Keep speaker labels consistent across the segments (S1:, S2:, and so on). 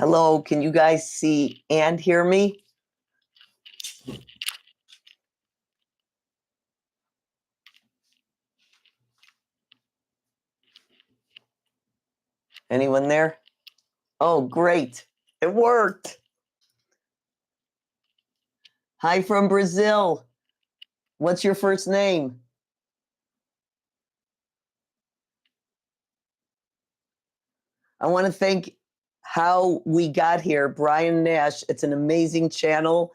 S1: Hello, can you guys see and hear me? Anyone there? Oh, great. It worked. Hi from Brazil. What's your first name? I want to thank How We Got Here, Brian Nash. It's an amazing channel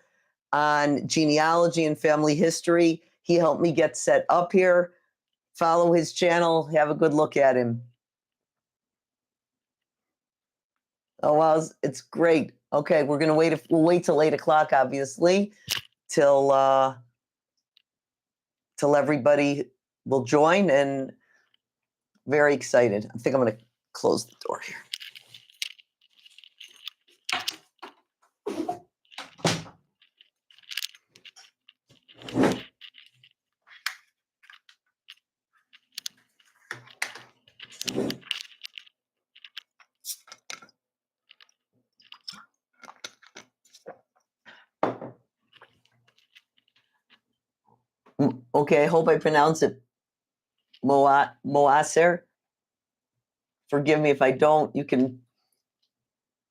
S1: on genealogy and family history. He helped me get set up here. Follow his channel. Have a good look at him. Oh, wow. It's great. Okay, we're going to wait. We'll wait till 8 o'clock, obviously, till everybody will join, and very excited. I think I'm going to close the door here. Okay, I hope I pronounce it Moaser. Forgive me if I don't. You can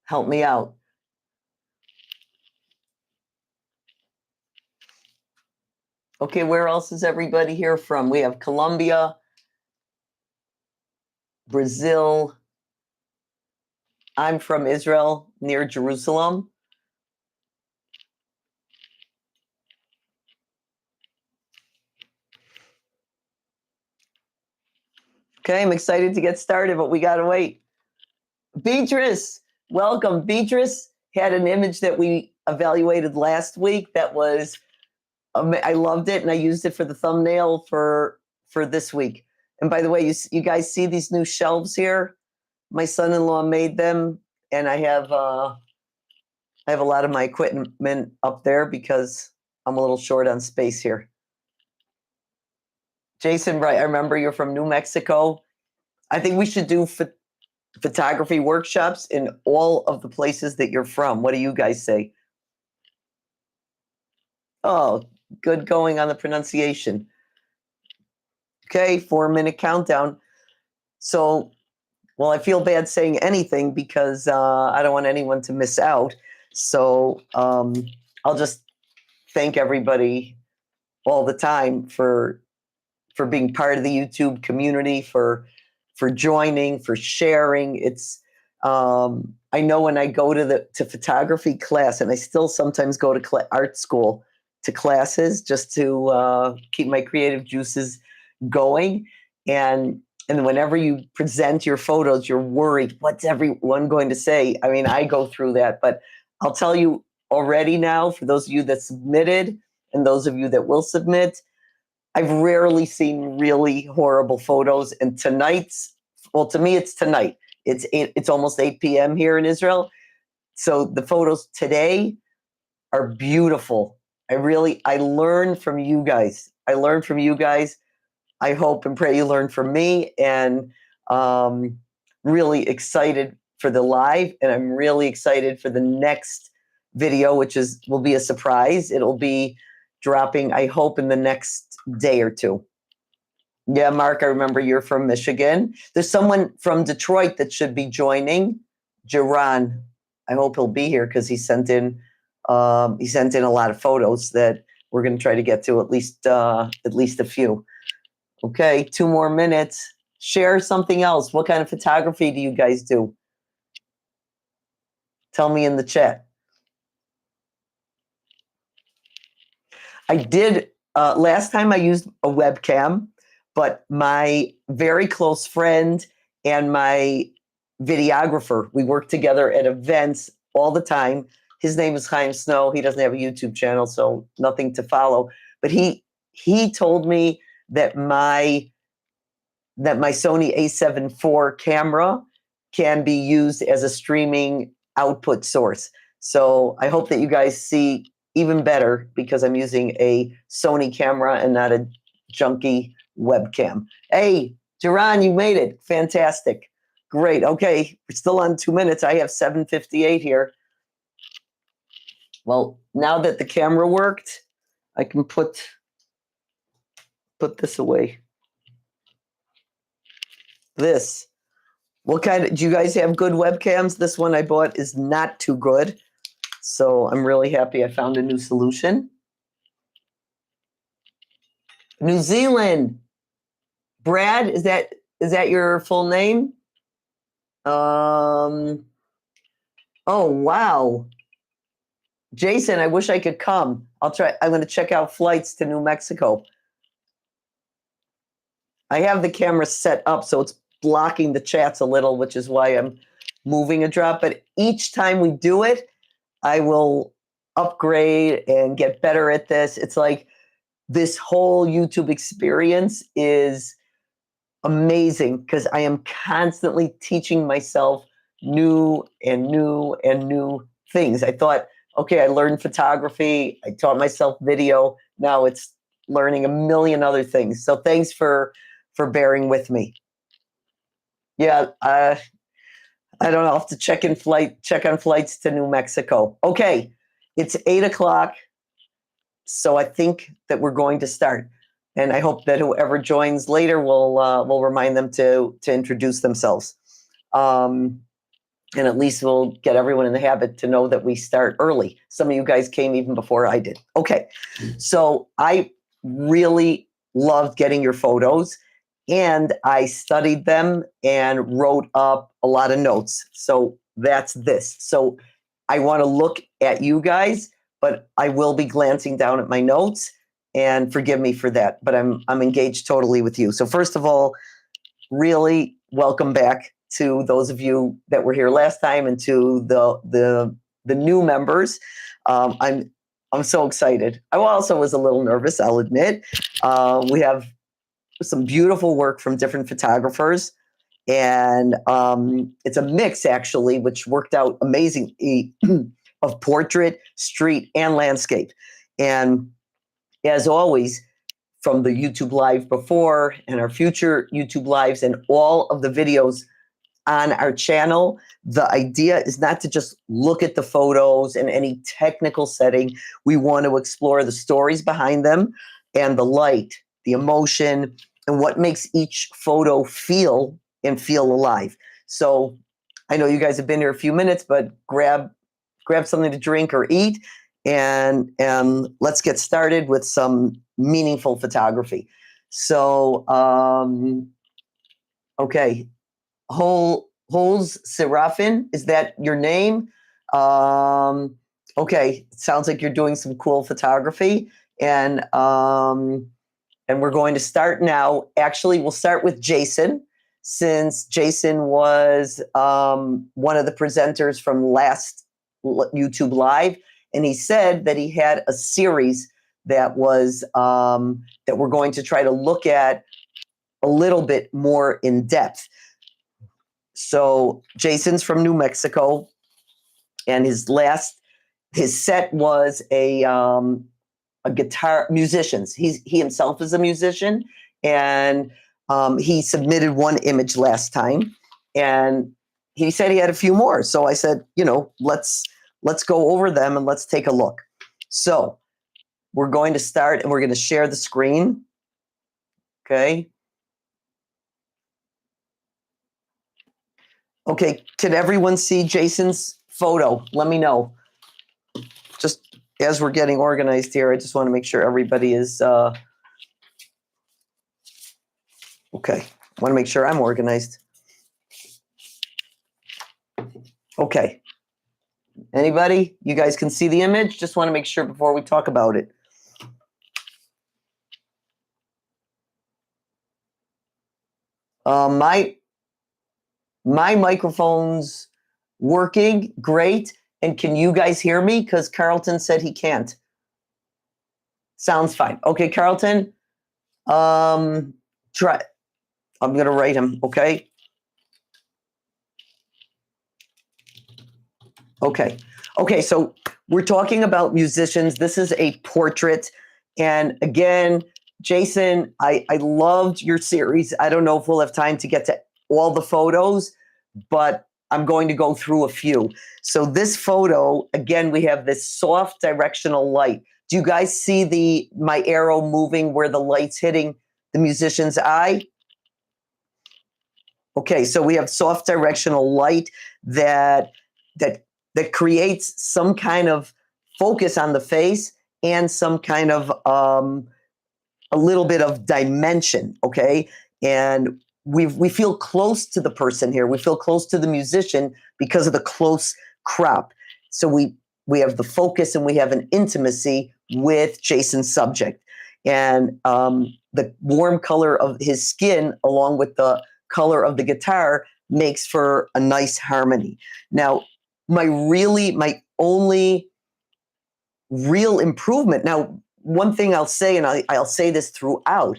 S1: help me out. Okay, where else is everybody here from? We have Colombia, Brazil. I'm from Israel, near Jerusalem. Okay, I'm excited to get started, but we got to wait. Beatrice, welcome. Beatrice had an image that we evaluated last week that was, I loved it, and I used it for the thumbnail for this week. And by the way, you guys see these new shelves here? My son-in-law made them, and I have a lot of my equipment up there because I'm a little short on space here. Jason, right? I remember you're from New Mexico. I think we should do photography workshops in all of the places that you're from. What do you guys say? Oh, good going on the pronunciation. Okay, 4-minute countdown. So, well, I feel bad saying anything because I don't want anyone to miss out. So I'll just thank everybody all the time for being part of the YouTube community, for joining, for sharing. It's I know when I go to photography class, and I still sometimes go to art school to classes just to keep my creative juices going. And whenever you present your photos, you're worried, what's everyone going to say? I mean, I go through that, but I'll tell you already now, for those of you that submitted and those of you that will submit, I've rarely seen really horrible photos. And tonight's, well, to me, it's tonight. It's almost 8 p.m. here in Israel. So the photos today are beautiful. I learn from you guys. I hope and pray you learn from me, and really excited for the live. And I'm really excited for the next video, which will be a surprise. It'll be dropping, I hope, in the next day or two. Yeah, Mark, I remember you're from Michigan. There's someone from Detroit that should be joining, Jaron. I hope he'll be here because he sent in a lot of photos that we're going to try to get to at least a few. Okay, 2 more minutes. Share something else. What kind of photography do you guys do? Tell me in the chat. I did, last time I used a webcam, but my very close friend and my videographer, we work together at events all the time. His name is Chaim Snow. He doesn't have a YouTube channel, so nothing to follow. But he told me that my Sony a7 IV camera can be used as a streaming output source. So I hope that you guys see even better because I'm using a Sony camera and not a junky webcam. Hey, Jaron, you made it. Fantastic. Great. Okay, we're still on 2 minutes. I have 7:58 here. Well, now that the camera worked, I can put this away. This. What kind do you guys have good webcams? This one I bought is not too good. So I'm really happy I found a new solution. New Zealand. Brad, is that your full name? Oh, wow. Jason, I wish I could come. I'm going to check out flights to New Mexico. I have the camera set up so it's blocking the chats a little, which is why I'm moving a drop. But each time we do it, I will upgrade and get better at this. It's like this whole YouTube experience is amazing because I am constantly teaching myself new and new and new things. I thought, okay, I learned photography. I taught myself video. Now it's learning a million other things. So thanks for bearing with me. Yeah, I don't know. I'll have to check on flights to New Mexico. Okay, it's 8:00. So I think that we're going to start. And I hope that whoever joins later will remind them to introduce themselves. And at least we'll get everyone in the habit to know that we start early. Some of you guys came even before I did. Okay, so I really loved getting your photos. And I studied them and wrote up a lot of notes. So that's this. So I want to look at you guys, but I will be glancing down at my notes. And forgive me for that, but I'm engaged totally with you. So first of all, really welcome back to those of you that were here last time and to the new members. I'm so excited. I also was a little nervous, I'll admit. We have some beautiful work from different photographers. And it's a mix, actually, which worked out amazingly of portrait, street, and landscape. And as always, from the YouTube Live before and our future YouTube Lives and all of the videos on our channel, the idea is not to just look at the photos in any technical setting. We want to explore the stories behind them and the light, the emotion, and what makes each photo feel alive. So I know you guys have been here a few minutes, but grab something to drink or eat, and let's get started with some meaningful photography. So, okay, Holes Serafin, is that your name? Okay, sounds like you're doing some cool photography, and we're going to start now. Actually, we'll start with Jason, since Jason was one of the presenters from last YouTube Live, and he said that he had a series that was that we're going to try to look at a little bit more in depth. So Jason's from New Mexico, and his set was a guitar musicians. He himself is a musician, and he submitted one image last time, and he said he had a few more. So I said, let's go over them and let's take a look. So we're going to start, and we're going to share the screen. Okay. Okay. Can everyone see Jason's photo? Let me know. Just as we're getting organized here, I just want to make sure everybody is okay. I want to make sure I'm organized. Okay. Anybody? You guys can see the image? Just want to make sure before we talk about it. My microphone's working great. And can you guys hear me? Because Carlton said he can't. Sounds fine. Okay, Carlton. Try. I'm going to write him, okay? Okay, so we're talking about musicians. This is a portrait. And again, Jason, I loved your series. I don't know if we'll have time to get to all the photos, but I'm going to go through a few. So this photo, again, we have this soft directional light. Do you guys see my arrow moving where the light's hitting the musician's eye? Okay, so we have soft directional light that creates some kind of focus on the face and some kind of a little bit of dimension, okay? And we feel close to the person here. We feel close to the musician because of the close crop. So we have the focus and we have an intimacy with Jason's subject. And the warm color of his skin along with the color of the guitar makes for a nice harmony. Now, my only real improvement. Now, one thing I'll say, and I'll say this throughout,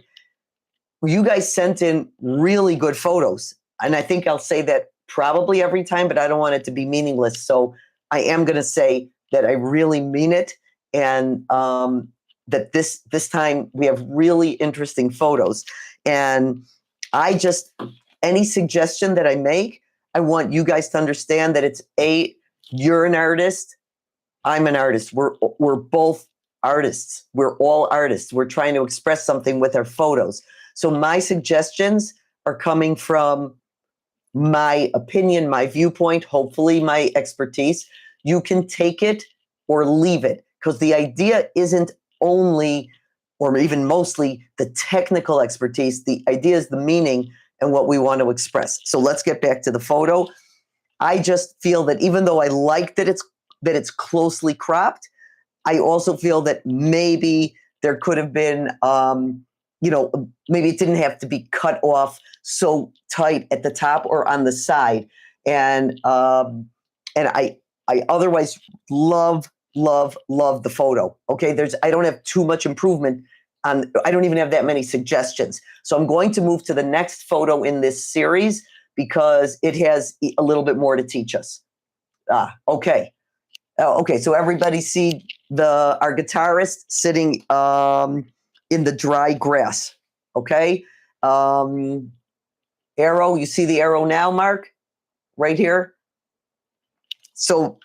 S1: you guys sent in really good photos. And I think I'll say that probably every time, but I don't want it to be meaningless. So I am going to say that I really mean it. And that this time we have really interesting photos. And any suggestion that I make, I want you guys to understand that you're an artist, I'm an artist. We're both artists. We're all artists. We're trying to express something with our photos. So my suggestions are coming from my opinion, my viewpoint, hopefully my expertise. You can take it or leave it, because the idea isn't only, or even mostly, the technical expertise. The idea is the meaning and what we want to express. So let's get back to the photo. I just feel that even though I like that it's closely cropped, I also feel that maybe there could have been, maybe it didn't have to be cut off so tight at the top or on the side. And I otherwise love the photo. Okay, I don't have too much improvement on. I don't even have that many suggestions. So I'm going to move to the next photo in this series because it has a little bit more to teach us. Okay. Okay, so everybody see our guitarist sitting in the dry grass. Okay, arrow. You see the arrow now, Mark, right here. So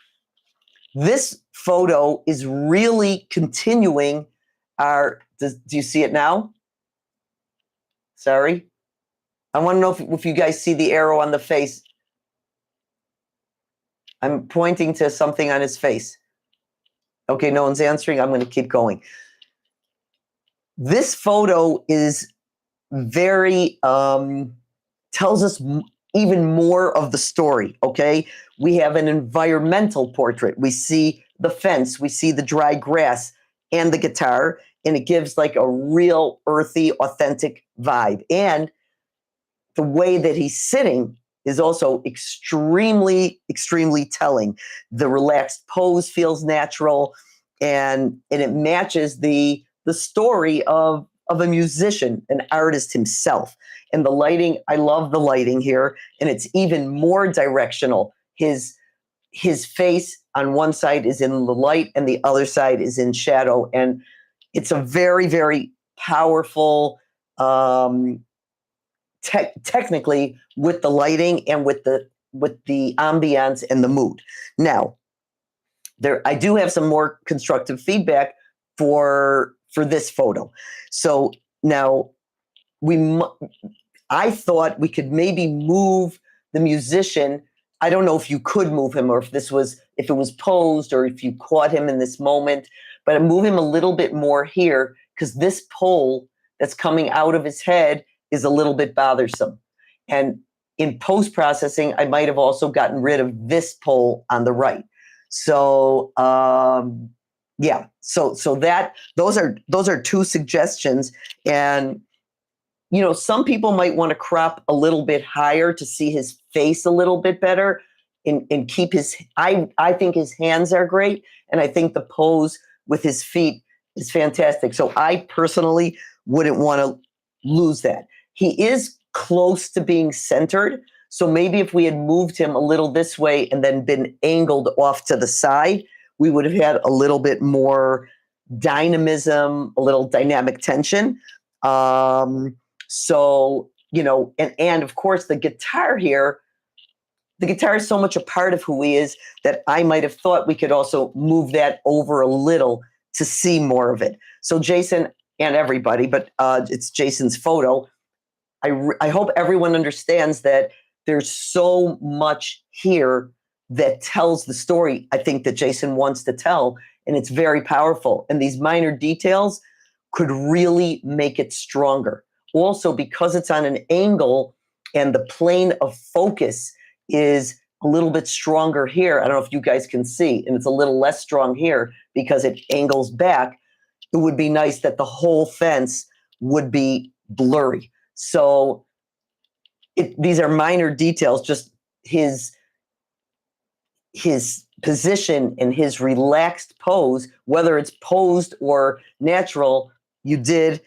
S1: this photo is really continuing our. Do you see it now? Sorry, I want to know if you guys see the arrow on the face. I'm pointing to something on his face. Okay, no one's answering. I'm going to keep going. This photo is very, tells us even more of the story, okay? We have an environmental portrait. We see the fence, we see the dry grass and the guitar, and it gives like a real earthy, authentic vibe. And the way that he's sitting is also extremely, extremely telling. The relaxed pose feels natural, and it matches the story of a musician, an artist himself. And the lighting, I love the lighting here, and it's even more directional. His face on one side is in the light, and the other side is in shadow, and it's a very, very powerful. Technically, with the lighting and with the ambience and the mood. Now, I do have some more constructive feedback for this photo. So now I thought we could maybe move the musician. I don't know if you could move him, or if it was posed, or if you caught him in this moment, but move him a little bit more here, because this pole that's coming out of his head is a little bit bothersome. And in post-processing, I might have also gotten rid of this pole on the right. So yeah, so those are two suggestions. And some people might want to crop a little bit higher to see his face a little bit better, and keep I think his hands are great, and I think the pose with his feet is fantastic. So I personally wouldn't want to lose that. He is close to being centered. So maybe if we had moved him a little this way and then been angled off to the side, we would have had a little bit more dynamism, a little dynamic tension. So, and of course the guitar here, the guitar is so much a part of who he is that I might have thought we could also move that over a little to see more of it. So Jason and everybody, but it's Jason's photo. I hope everyone understands that there's so much here that tells the story I think that Jason wants to tell, and it's very powerful. And these minor details could really make it stronger. Also, because it's on an angle and the plane of focus is a little bit stronger here. I don't know if you guys can see, and it's a little less strong here because it angles back. It would be nice that the whole fence would be blurry. So these are minor details, just his position and his relaxed pose, whether it's posed or natural. You did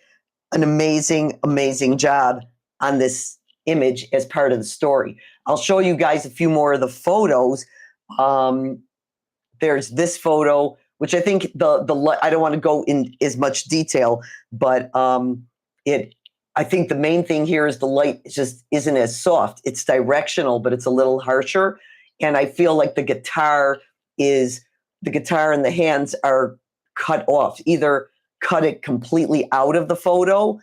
S1: an amazing, amazing job on this image as part of the story. I'll show you guys a few more of the photos. There's this photo, which I think I don't want to go in as much detail, but I think the main thing here is the light just isn't as soft. It's directional, but it's a little harsher. And I feel like the guitar and the hands are cut off. Either cut it completely out of the photo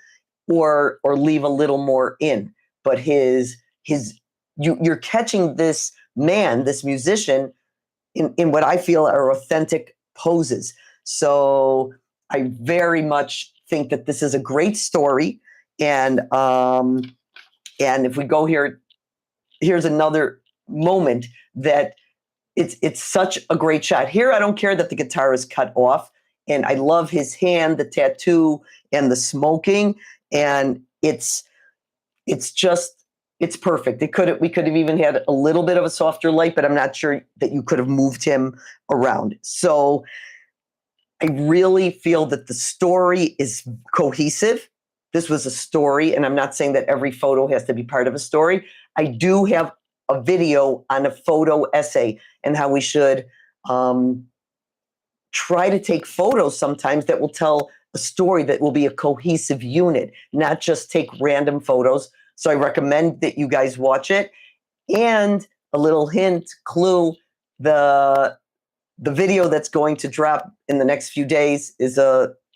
S1: or leave a little more in. But you're catching this man, this musician, in what I feel are authentic poses. So I very much think that this is a great story. And if we go here, here's another moment that it's such a great shot. Here, I don't care that the guitar is cut off, and I love his hand, the tattoo, and the smoking, and it's perfect. We could have even had a little bit of a softer light, but I'm not sure that you could have moved him around. So I really feel that the story is cohesive. This was a story, and I'm not saying that every photo has to be part of a story. I do have a video on a photo essay and how we should try to take photos sometimes that will tell a story that will be a cohesive unit, not just take random photos. So I recommend that you guys watch it. And a little hint, clue, the video that's going to drop in the next few days is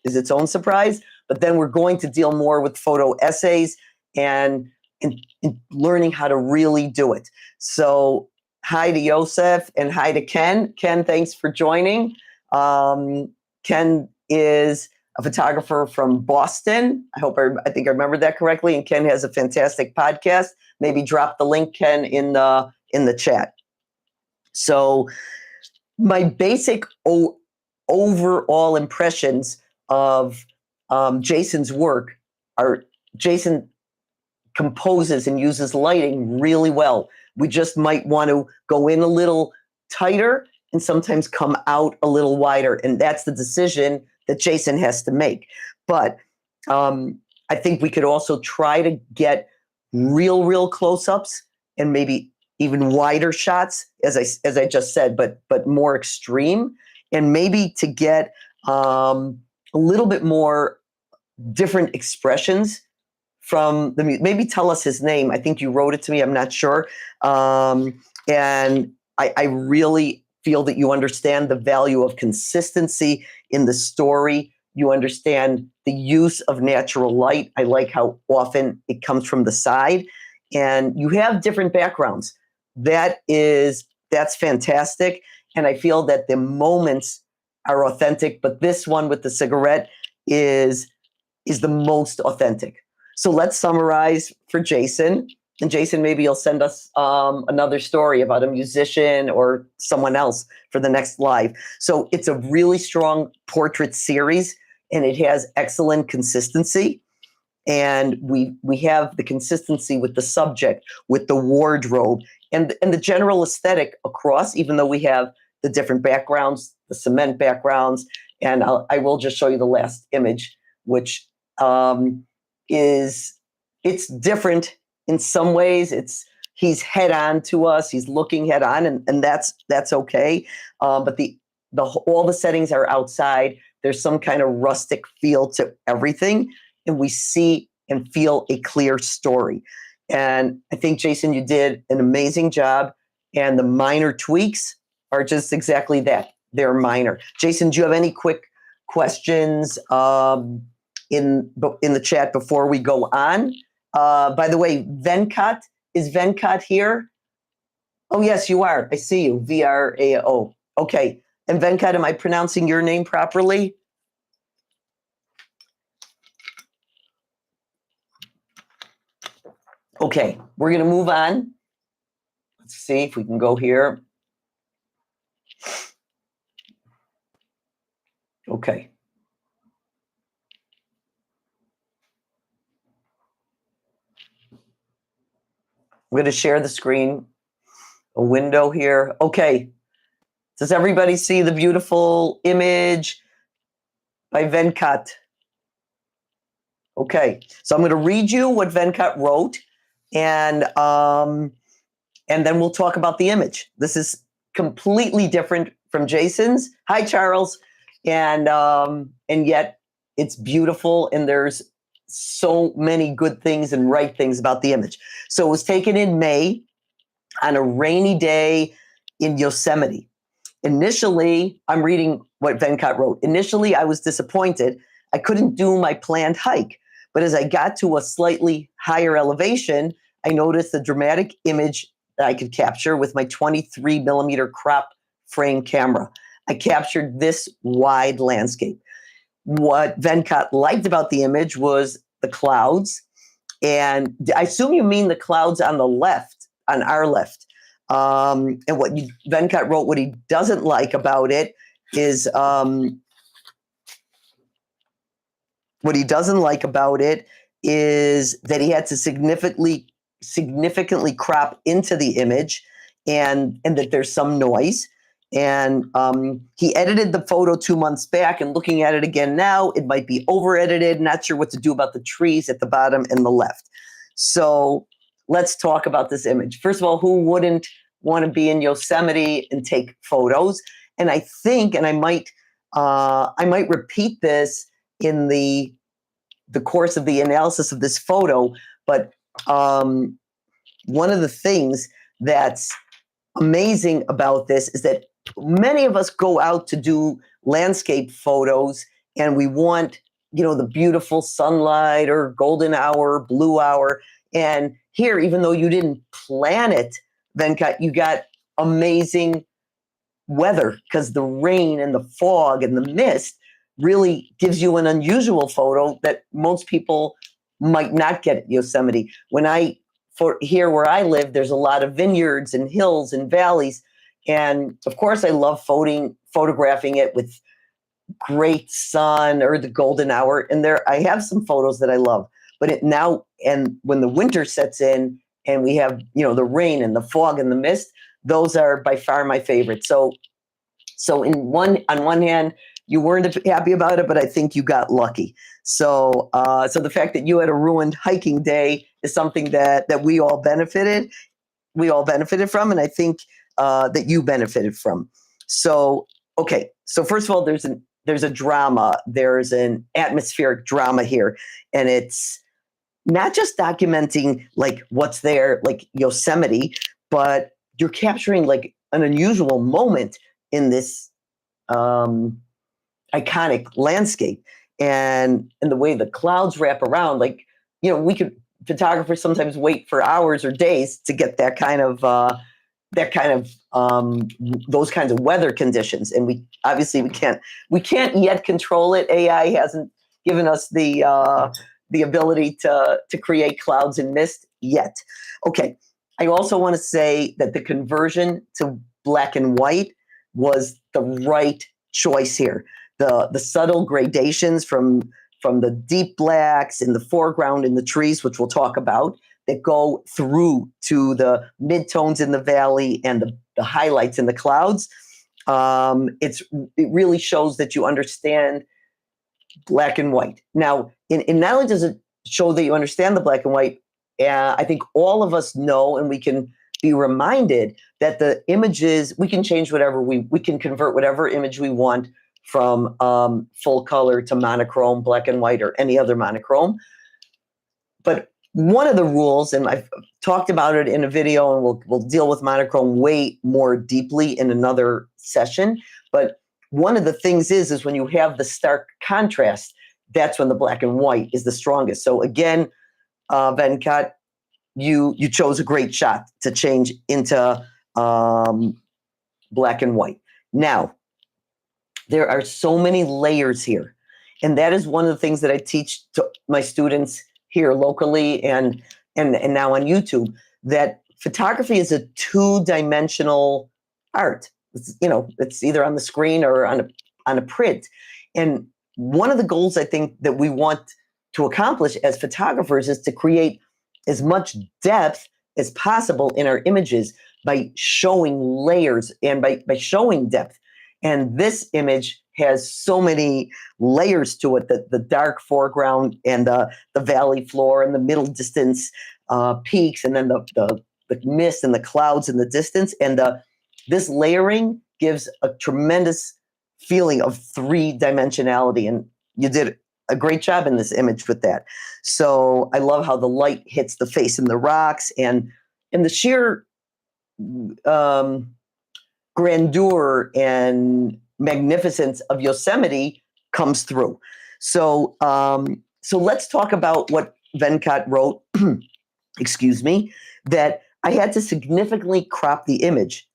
S1: its own surprise. But then we're going to deal more with photo essays and learning how to really do it. So hi to Yosef and hi to Ken. Ken, thanks for joining. Ken is a photographer from Boston. I think I remembered that correctly. And Ken has a fantastic podcast. Maybe drop the link, Ken, in the chat. So my basic overall impressions of Jason's work are Jason composes and uses lighting really well. We just might want to go in a little tighter and sometimes come out a little wider. And that's the decision that Jason has to make. But I think we could also try to get real close-ups and maybe even wider shots, as I just said, but more extreme. And maybe to get a little bit more different expressions from the music. Maybe tell us his name. I think you wrote it to me. I'm not sure. And I really feel that you understand the value of consistency in the story. You understand the use of natural light. I like how often it comes from the side. And you have different backgrounds. That's fantastic. And I feel that the moments are authentic, but this one with the cigarette is the most authentic. So let's summarize for Jason. And Jason, maybe you'll send us another story about a musician or someone else for the next live. So it's a really strong portrait series, and it has excellent consistency. And we have the consistency with the subject, with the wardrobe, and the general aesthetic across, even though we have the different backgrounds, the cement backgrounds. And I will just show you the last image, which it's different in some ways. He's head on to us. He's looking head on, and that's okay. But all the settings are outside. There's some kind of rustic feel to everything, and we see and feel a clear story. And I think, Jason, you did an amazing job. And the minor tweaks are just exactly that. They're minor. Jason, do you have any quick questions in the chat before we go on? By the way, Venkat, is Venkat here? Oh, yes, you are. I see you. VRAO. Okay. And Venkat, am I pronouncing your name properly? Okay, we're going to move on. Let's see if we can go here. Okay. I'm going to share the screen, a window here. Okay. Does everybody see the beautiful image by Venkat? Okay. So I'm going to read you what Venkat wrote, and then we'll talk about the image. This is completely different from Jason's. Hi, Charles. And yet it's beautiful, and there's so many good things and right things about the image. So it was taken in May on a rainy day in Yosemite. Initially, I'm reading what Venkat wrote. Initially, I was disappointed. I couldn't do my planned hike. But as I got to a slightly higher elevation, I noticed the dramatic image that I could capture with my 23 millimeter crop frame camera. I captured this wide landscape. What Venkat liked about the image was the clouds. And I assume you mean the clouds on the left, on our left. And what Venkat wrote, what he doesn't like about it is, what he doesn't like about it is that he had to significantly crop into the image, and that there's some noise. And he edited the photo 2 months back, and looking at it again now, it might be over-edited. Not sure what to do about the trees at the bottom and the left. So let's talk about this image. First of all, who wouldn't want to be in Yosemite and take photos? And I think, and I might repeat this in the course of the analysis of this photo, but one of the things that's amazing about this is that many of us go out to do landscape photos, and we want, the beautiful sunlight or golden hour, blue hour. And here, even though you didn't plan it, Venkat, you got amazing weather, because the rain and the fog and the mist really gives you an unusual photo that most people might not get at Yosemite. For here where I live, there's a lot of vineyards and hills and valleys. And of course, I love photographing it with great sun or the golden hour. And I have some photos that I love. But and when the winter sets in and we have, the rain and the fog and the mist, those are by far my favorite. So on one hand, you weren't happy about it, but I think you got lucky. So the fact that you had a ruined hiking day is something that we all benefited from, and I think that you benefited from. So, okay. So first of all, there's a drama. There's an atmospheric drama here, and it's not just documenting like what's there, like Yosemite, but you're capturing like an unusual moment in this iconic landscape, and the way the clouds wrap around. Like, photographers sometimes wait for hours or days to get those kinds of weather conditions, and we can't yet control it. AI hasn't given us the ability to create clouds and mist yet. Okay, I also want to say that the conversion to black and white was the right choice here. The subtle gradations from the deep blacks in the foreground in the trees, which we'll talk about, that go through to the midtones in the valley and the highlights in the clouds. It really shows that you understand black and white. Now, in not only does it show that you understand the black and white, I think all of us know, and we can be reminded that the images, we can change whatever we can convert whatever image we want from full color to monochrome, black and white, or any other monochrome. But one of the rules, and I've talked about it in a video, and we'll deal with monochrome way more deeply in another session. But one of the things is when you have the stark contrast, that's when the black and white is the strongest. So again, Venkat, you chose a great shot to change into black and white. Now, there are so many layers here. And that is one of the things that I teach to my students here locally and now on YouTube, that photography is a two-dimensional art. It's either on the screen or on a print. And one of the goals I think that we want to accomplish as photographers is to create as much depth as possible in our images by showing layers and by showing depth. And this image has so many layers to it, the dark foreground and the valley floor and the middle distance peaks, and then the mist and the clouds in the distance. And this layering gives a tremendous feeling of three-dimensionality. And you did a great job in this image with that. So I love how the light hits the face and the rocks, and the sheer grandeur and magnificence of Yosemite comes through. So let's talk about what Venkat wrote, excuse me, that I had to significantly crop the image.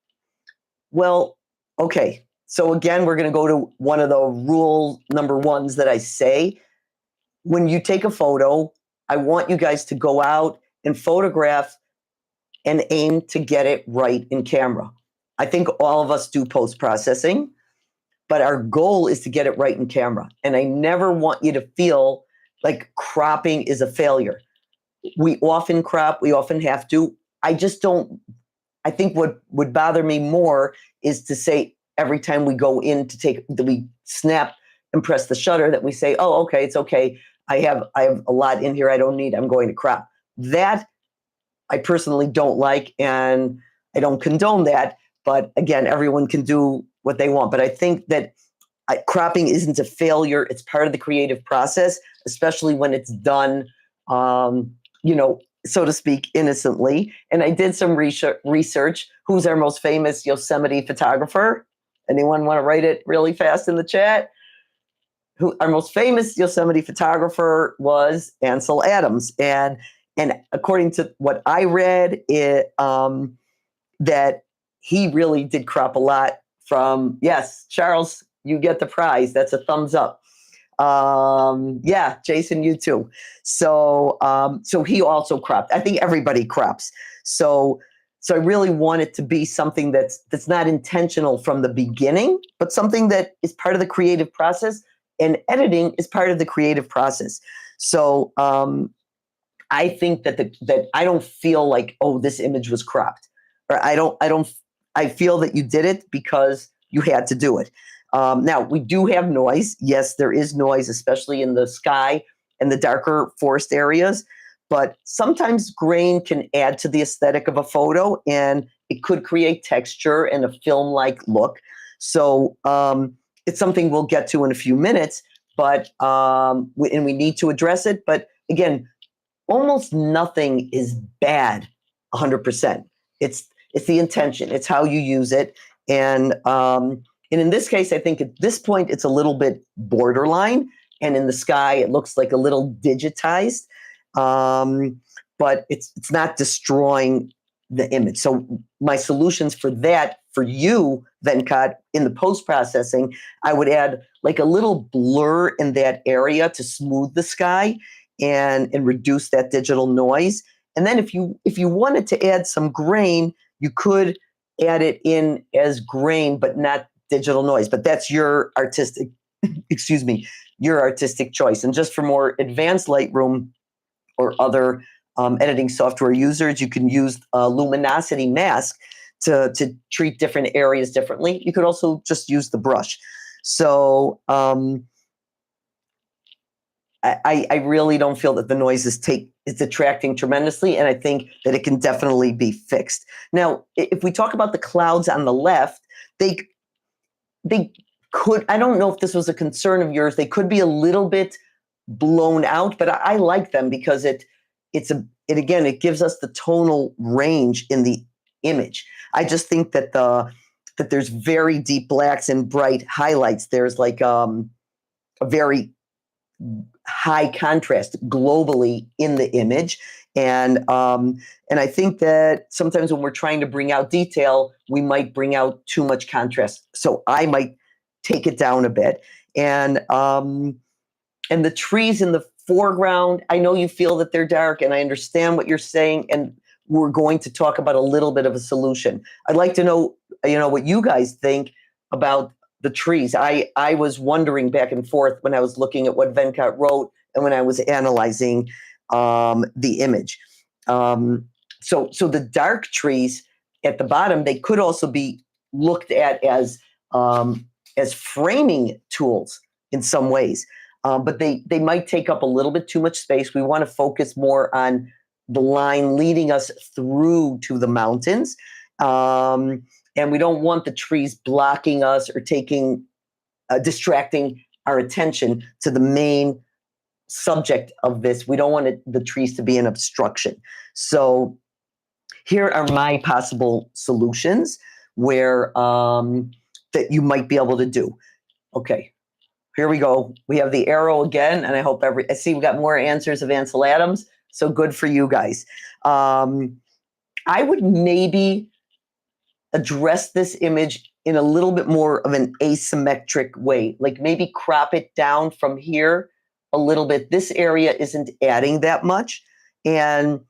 S1: Well, okay. So again, we're going to go to one of the rule number ones that I say. When you take a photo, I want you guys to go out and photograph and aim to get it right in camera. I think all of us do post-processing, but our goal is to get it right in camera. And I never want you to feel like cropping is a failure. We often crop, we often have to. I think what would bother me more is to say every time we go in that we snap and press the shutter, that we say, oh, okay, it's okay. I have a lot in here I don't need, I'm going to crop. That I personally don't like, and I don't condone that. But again, everyone can do what they want. But I think that cropping isn't a failure. It's part of the creative process, especially when it's done, so to speak, innocently. And I did some research. Who's our most famous Yosemite photographer? Anyone want to write it really fast in the chat? Our most famous Yosemite photographer was Ansel Adams. And according to what I read, that he really did crop a lot from, yes, Charles, you get the prize. That's a thumbs up. Yeah, Jason, you too. So he also cropped. I think everybody crops. So I really want it to be something that's not intentional from the beginning, but something that is part of the creative process, and editing is part of the creative process. So I think that I don't feel like, oh, this image was cropped, or I feel that you did it because you had to do it. Now, we do have noise. Yes, there is noise, especially in the sky and the darker forest areas. But sometimes grain can add to the aesthetic of a photo, and it could create texture and a film-like look. So it's something we'll get to in a few minutes, but and we need to address it. But again, almost nothing is bad 100%. It's the intention. It's how you use it. And in this case, I think at this point, it's a little bit borderline. And in the sky, it looks like a little digitized. But it's not destroying the image. So my solutions for that, for you, Venkat, in the post-processing, I would add like a little blur in that area to smooth the sky and reduce that digital noise. And then if you wanted to add some grain, you could add it in as grain, but not digital noise. But that's your artistic, your artistic choice. And just for more advanced Lightroom or other editing software users, you can use a luminosity mask to treat different areas differently. You could also just use the brush. So I really don't feel that the noise is detracting tremendously, and I think that it can definitely be fixed. Now, if we talk about the clouds on the left, they could, I don't know if this was a concern of yours, they could be a little bit blown out, but I like them because it gives us the tonal range in the image. I just think that there's very deep blacks and bright highlights. There's like a very high contrast globally in the image. And I think that sometimes when we're trying to bring out detail, we might bring out too much contrast. So I might take it down a bit. And the trees in the foreground, I know you feel that they're dark, and I understand what you're saying. And we're going to talk about a little bit of a solution. I'd like to know, what you guys think about the trees. I was wondering back and forth when I was looking at what Venkat wrote and when I was analyzing the image. So the dark trees at the bottom, they could also be looked at as framing tools in some ways, but they might take up a little bit too much space. We want to focus more on the line leading us through to the mountains. And we don't want the trees blocking us or distracting our attention to the main subject of this. We don't want the trees to be an obstruction. So here are my possible solutions where that you might be able to do. Okay, here we go. We have the arrow again, and I hope I see we got more answers of Ansel Adams. So good for you guys. I would maybe address this image in a little bit more of an asymmetric way, like maybe crop it down from here a little bit. This area isn't adding that much. And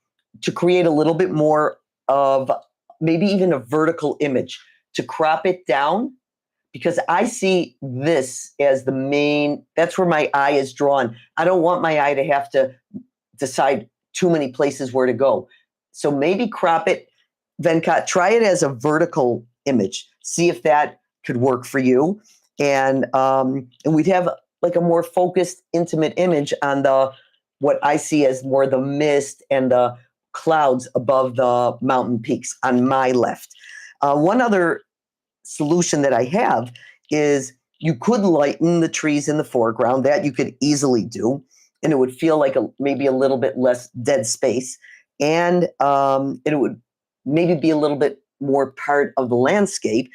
S1: to create a little bit more of maybe even a vertical image, to crop it down, because I see this as the main, that's where my eye is drawn. I don't want my eye to have to decide too many places where to go. So maybe crop it. Venkat, try it as a vertical image. See if that could work for you. And we'd have like a more focused, intimate image on what I see as more the mist and the clouds above the mountain peaks on my left. One other solution that I have is you could lighten the trees in the foreground. That you could easily do, and it would feel like maybe a little bit less dead space. And it would maybe be a little bit more part of the landscape.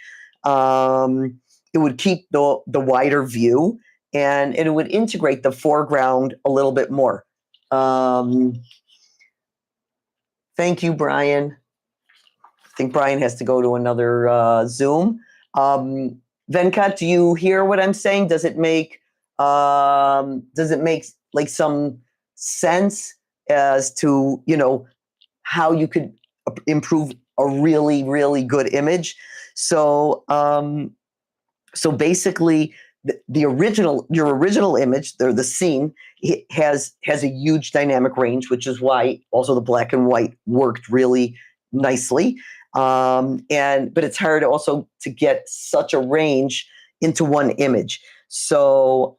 S1: It would keep the wider view, and it would integrate the foreground a little bit more. Thank you, Brian. I think Brian has to go to another Zoom. Venkat, do you hear what I'm saying? Does it make like some sense as to how you could improve a really, really good image? So basically, your original image, the scene, it has a huge dynamic range, which is why also the black and white worked really nicely. But it's hard also to get such a range into one image. So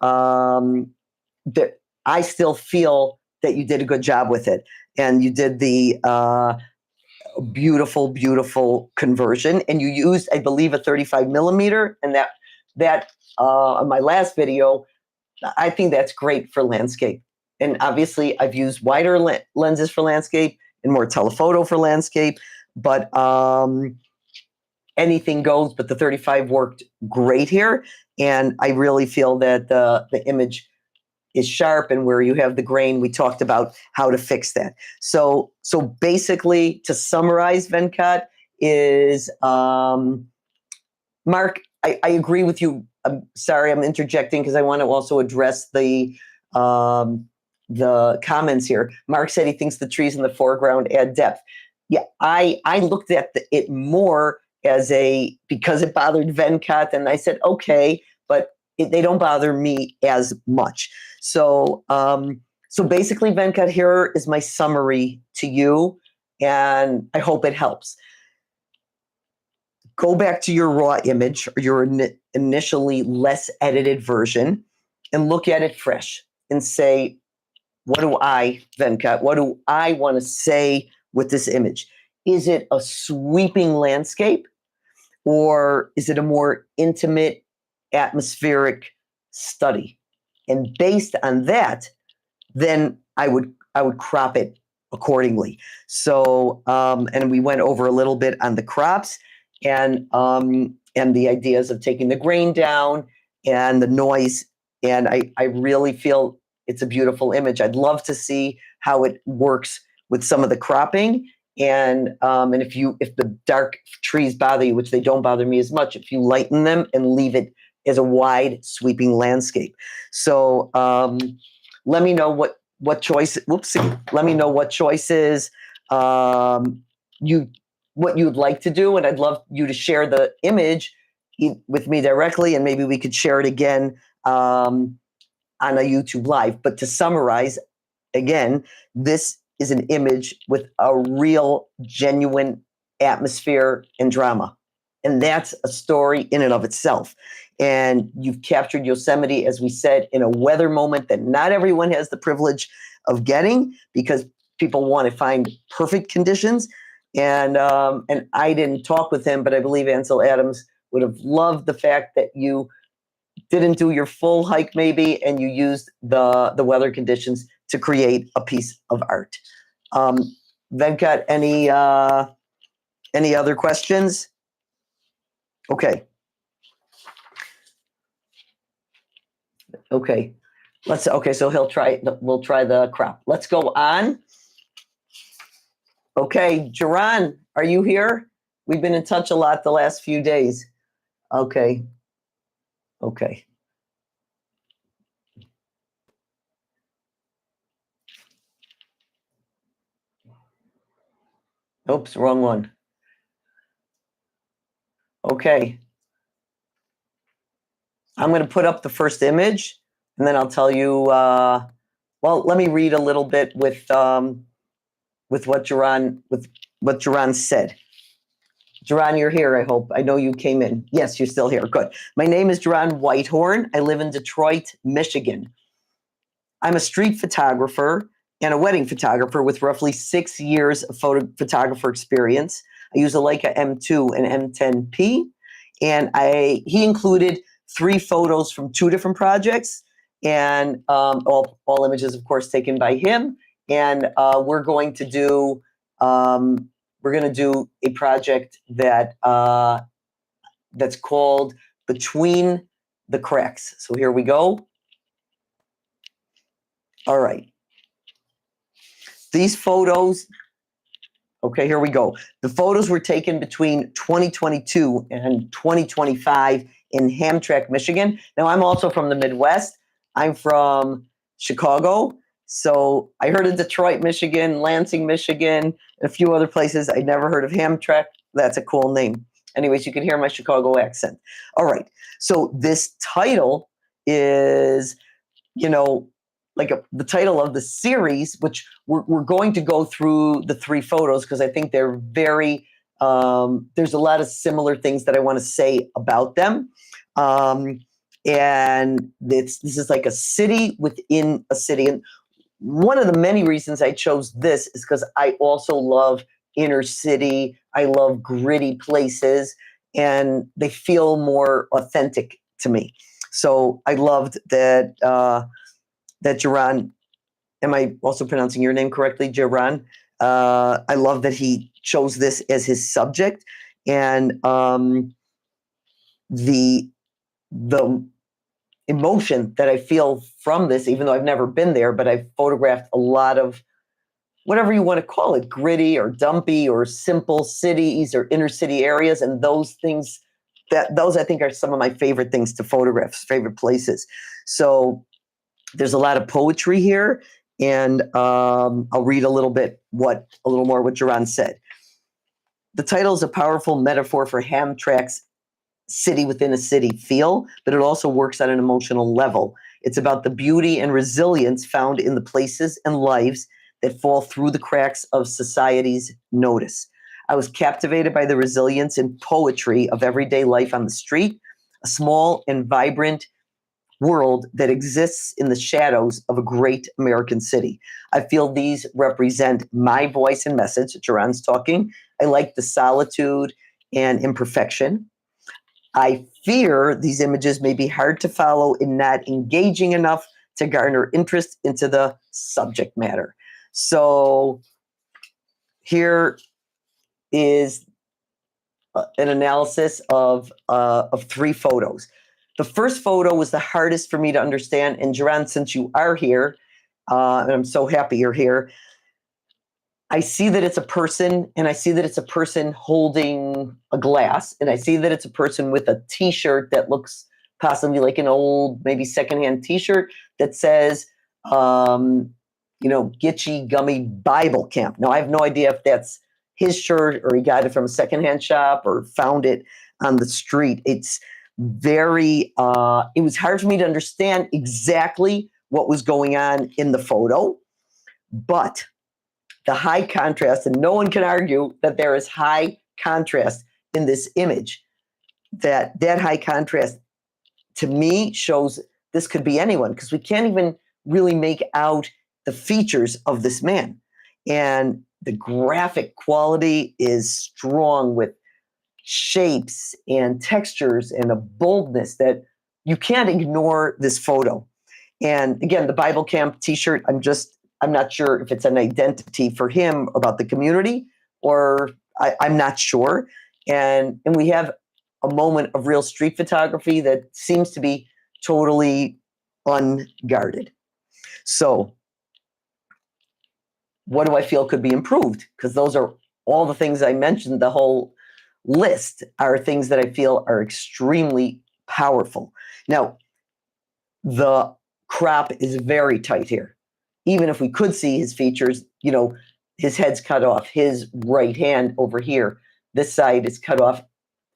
S1: I still feel that you did a good job with it, and you did the beautiful, beautiful conversion. And you used, I believe, a 35 millimeter, and that on my last video, I think that's great for landscape. And obviously, I've used wider lenses for landscape and more telephoto for landscape. But anything goes, but the 35 worked great here. And I really feel that the image is sharp, and where you have the grain, we talked about how to fix that. So basically, to summarize, Venkat, is Mark, I agree with you. I'm sorry, I'm interjecting because I want to also address the comments here. Mark said he thinks the trees in the foreground add depth. Yeah, I looked at it more as because it bothered Venkat, and I said, okay, but they don't bother me as much. So basically, Venkat, here is my summary to you, and I hope it helps. Go back to your raw image, or your initially less edited version, and look at it fresh and say, Venkat, what do I want to say with this image? Is it a sweeping landscape, or is it a more intimate, atmospheric study? And based on that, then I would crop it accordingly. So, and we went over a little bit on the crops and the ideas of taking the grain down and the noise. And I really feel it's a beautiful image. I'd love to see how it works with some of the cropping. And if the dark trees bother you, which they don't bother me as much, if you lighten them and leave it as a wide sweeping landscape. So let me know what choice. Whoopsie. Let me know what choices what you'd like to do, and I'd love you to share the image with me directly, and maybe we could share it again on a YouTube Live. But to summarize, again, this is an image with a real, genuine atmosphere and drama. And that's a story in and of itself. And you've captured Yosemite, as we said, in a weather moment that not everyone has the privilege of getting, because people want to find perfect conditions. And I didn't talk with him, but I believe Ansel Adams would have loved the fact that you didn't do your full hike maybe, and you used the weather conditions to create a piece of art. Venkat, any other questions? Okay. Okay. So we'll try the crop. Let's go on. Okay, Jaron, are you here? We've been in touch a lot the last few days. Okay. Oops, wrong one. Okay. I'm going to put up the first image, and then I'll tell you. Well, let me read a little bit with what Jaron said. Jaron, you're here, I hope. I know you came in. Yes, you're still here. Good. My name is Jaron Whitehorn. I live in Detroit, Michigan. I'm a street photographer and a wedding photographer with roughly 6 years of photographer experience. I use a Leica M2 and M10P, and he included 3 photos from 2 different projects, and all images, of course, taken by him. And we're going to do a project that that's called Between the Cracks. So here we go. All right. These photos. Okay, here we go. The photos were taken between 2022 and 2025 in Hamtramck, Michigan. Now, I'm also from the Midwest. I'm from Chicago. So I heard of Detroit, Michigan, Lansing, Michigan, a few other places. I never heard of Hamtramck. That's a cool name. Anyways, you can hear my Chicago accent. All right. So this title is, the title of the series, which we're going to go through the 3 photos because I think they're very, there's a lot of similar things that I want to say about them. And this is like a city within a city. And one of the many reasons I chose this is because I also love inner city. I love gritty places, and they feel more authentic to me. So I loved that Jaron, am I also pronouncing your name correctly, Jaron? I love that he chose this as his subject, and the emotion that I feel from this, even though I've never been there, but I've photographed a lot of whatever you want to call it, gritty or dumpy or simple cities or inner city areas, and those things, those I think are some of my favorite things to photograph, favorite places. So there's a lot of poetry here, and I'll read a little more what Jaron said. The title is a powerful metaphor for Hamtramck's city within a city feel, but it also works on an emotional level. It's about the beauty and resilience found in the places and lives that fall through the cracks of society's notice. I was captivated by the resilience and poetry of everyday life on the street, a small and vibrant world that exists in the shadows of a great American city. I feel these represent my voice and message. Jaron's talking. I like the solitude and imperfection. I fear these images may be hard to follow and not engaging enough to garner interest into the subject matter. So here is an analysis of 3 photos. The first photo was the hardest for me to understand. And Jaron, since you are here, and I'm so happy you're here, I see that it's a person, and I see that it's a person holding a glass, and I see that it's a person with a T-shirt that looks possibly like an old, maybe secondhand T-shirt that says, Gitchy Gummy Bible Camp. Now, I have no idea if that's his shirt or he got it from a secondhand shop or found it on the street. It's very, it was hard for me to understand exactly what was going on in the photo, but the high contrast, and no one can argue that there is high contrast in this image, that high contrast to me shows this could be anyone, because we can't even really make out the features of this man. And the graphic quality is strong with shapes and textures and a boldness that you can't ignore this photo. And again, the Bible Camp T-shirt, I'm not sure if it's an identity for him about the community, or I'm not sure. And we have a moment of real street photography that seems to be totally unguarded. So what do I feel could be improved? Because those are all the things I mentioned. The whole list are things that I feel are extremely powerful. Now, the crop is very tight here. Even if we could see his features, his head's cut off, his right hand over here, this side is cut off.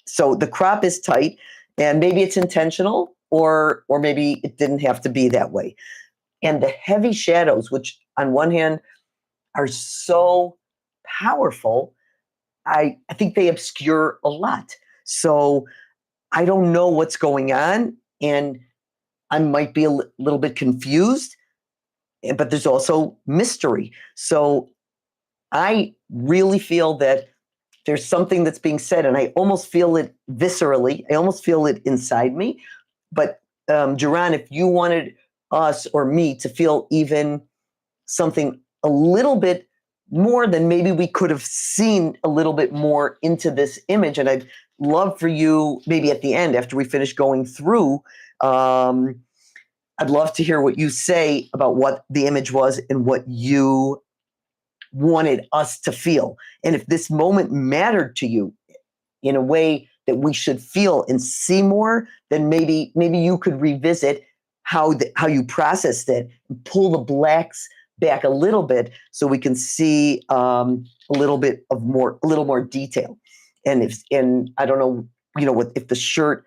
S1: So the crop is tight, and maybe it's intentional, or maybe it didn't have to be that way. And the heavy shadows, which on one hand are so powerful, I think they obscure a lot. So I don't know what's going on, and I might be a little bit confused, but there's also mystery. So I really feel that there's something that's being said, and I almost feel it viscerally. I almost feel it inside me. But Jaron, if you wanted us or me to feel even something a little bit more than maybe we could have seen a little bit more into this image, and I'd love for you, maybe at the end, after we finish going through, I'd love to hear what you say about what the image was and what you wanted us to feel. And if this moment mattered to you in a way that we should feel and see more, then maybe you could revisit how you processed it and pull the blacks back a little bit so we can see a little more detail. And I don't know, if the shirt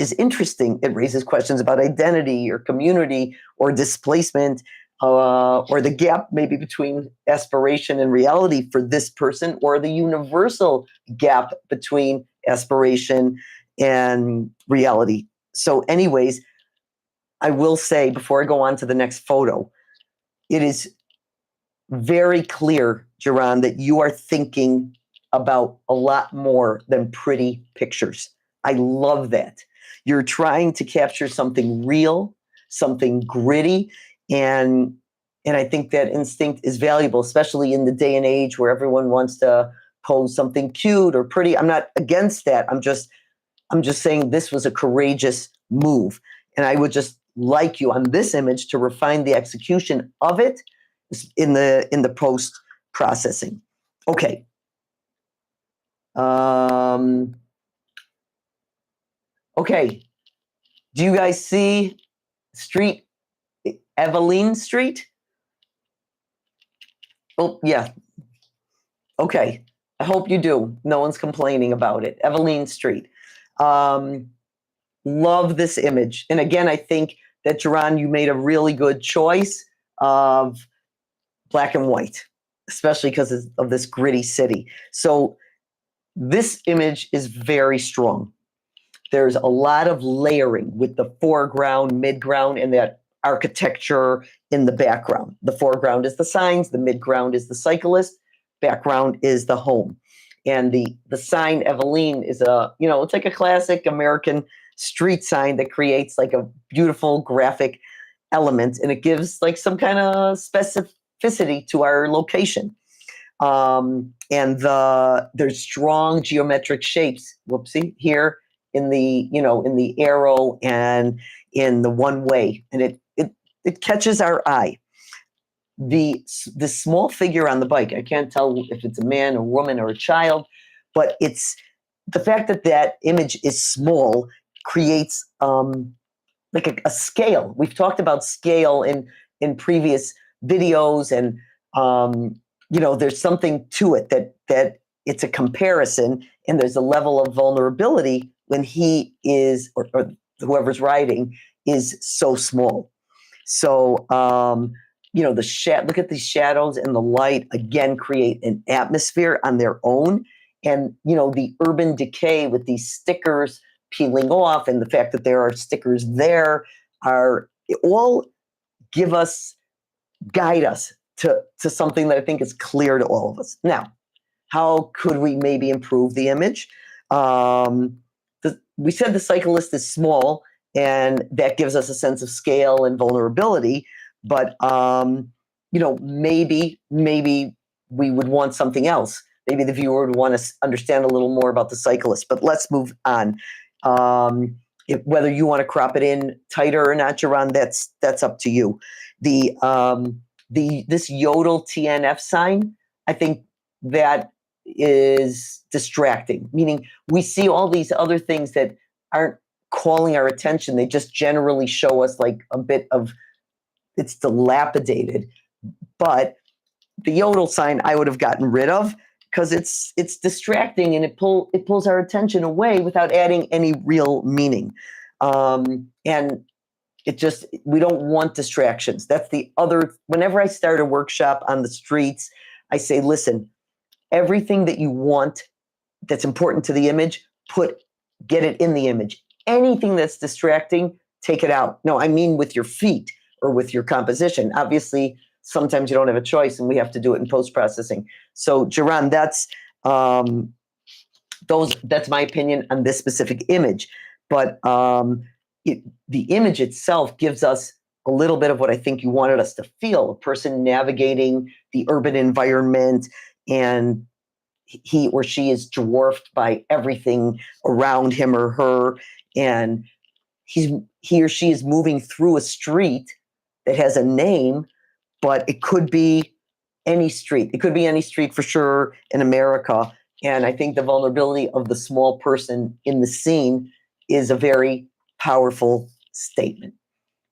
S1: is interesting, it raises questions about identity or community or displacement, or the gap maybe between aspiration and reality for this person, or the universal gap between aspiration and reality. So anyways, I will say before I go on to the next photo, it is very clear, Jaron, that you are thinking about a lot more than pretty pictures. I love that. You're trying to capture something real, something gritty, and I think that instinct is valuable, especially in the day and age where everyone wants to pose something cute or pretty. I'm not against that. I'm just saying this was a courageous move, and I would just like you on this image to refine the execution of it in the post processing. Okay. Okay. Do you guys see street, Eveline Street? Oh, yeah. Okay. I hope you do. No one's complaining about it. Eveline Street. Love this image. And again, I think that, Jaron, you made a really good choice of black and white, especially because of this gritty city. So this image is very strong. There's a lot of layering with the foreground, midground, and that architecture in the background. The foreground is the signs, the midground is the cyclist, background is the home. And the sign Eveline is it's like a classic American street sign that creates like a beautiful graphic element, and it gives like some kind of specificity to our location. And there's strong geometric shapes. Whoopsie, here in the in the arrow and in the one way, and it catches our eye. The small figure on the bike, I can't tell if it's a man, a woman, or a child, but it's the fact that that image is small creates like a scale. We've talked about scale in previous videos, and there's something to it that it's a comparison, and there's a level of vulnerability when he is or whoever's riding is so small. So look at these shadows and the light again create an atmosphere on their own, and the urban decay with these stickers peeling off and the fact that there are stickers there are all guide us to something that I think is clear to all of us. Now, how could we maybe improve the image? We said the cyclist is small, and that gives us a sense of scale and vulnerability. But maybe we would want something else. Maybe the viewer would want to understand a little more about the cyclist. But let's move on. Whether you want to crop it in tighter or not, Jaron, that's up to you. This Yodel TNF sign, I think that is distracting. Meaning, we see all these other things that aren't calling our attention. They just generally show us like a bit of it's dilapidated. But the Yodel sign I would have gotten rid of because it's distracting and it pulls our attention away without adding any real meaning. And we don't want distractions. That's the other, whenever I start a workshop on the streets, I say, listen, everything that you want that's important to the image, get it in the image. Anything that's distracting, take it out. No, I mean with your feet or with your composition. Obviously, sometimes you don't have a choice and we have to do it in post-processing. So, Jaron, that's my opinion on this specific image. But the image itself gives us a little bit of what I think you wanted us to feel, a person navigating the urban environment, and he or she is dwarfed by everything around him or her, and he or she is moving through a street that has a name, but it could be any street. It could be any street for sure in America. And I think the vulnerability of the small person in the scene is a very powerful statement.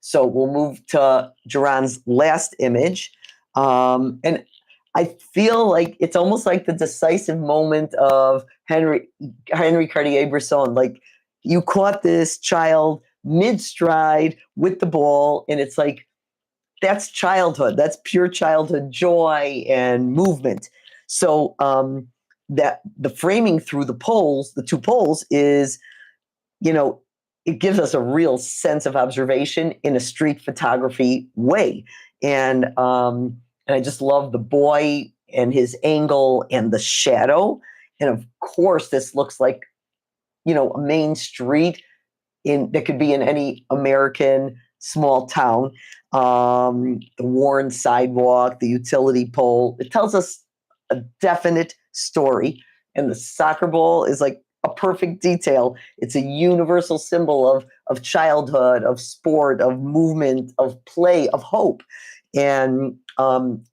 S1: So we'll move to Jaron's last image. And I feel like it's almost like the decisive moment of Henry Cartier-Bresson. Like, you caught this child mid-stride with the ball, and it's like, that's childhood. That's pure childhood joy and movement. So that the framing through the two poles is, it gives us a real sense of observation in a street photography way. And I just love the boy and his angle and the shadow. And of course, this looks like, a main street that could be in any American small town. The worn sidewalk, the utility pole. It tells us a definite story. And the soccer ball is like a perfect detail. It's a universal symbol of childhood, of sport, of movement, of play, of hope. And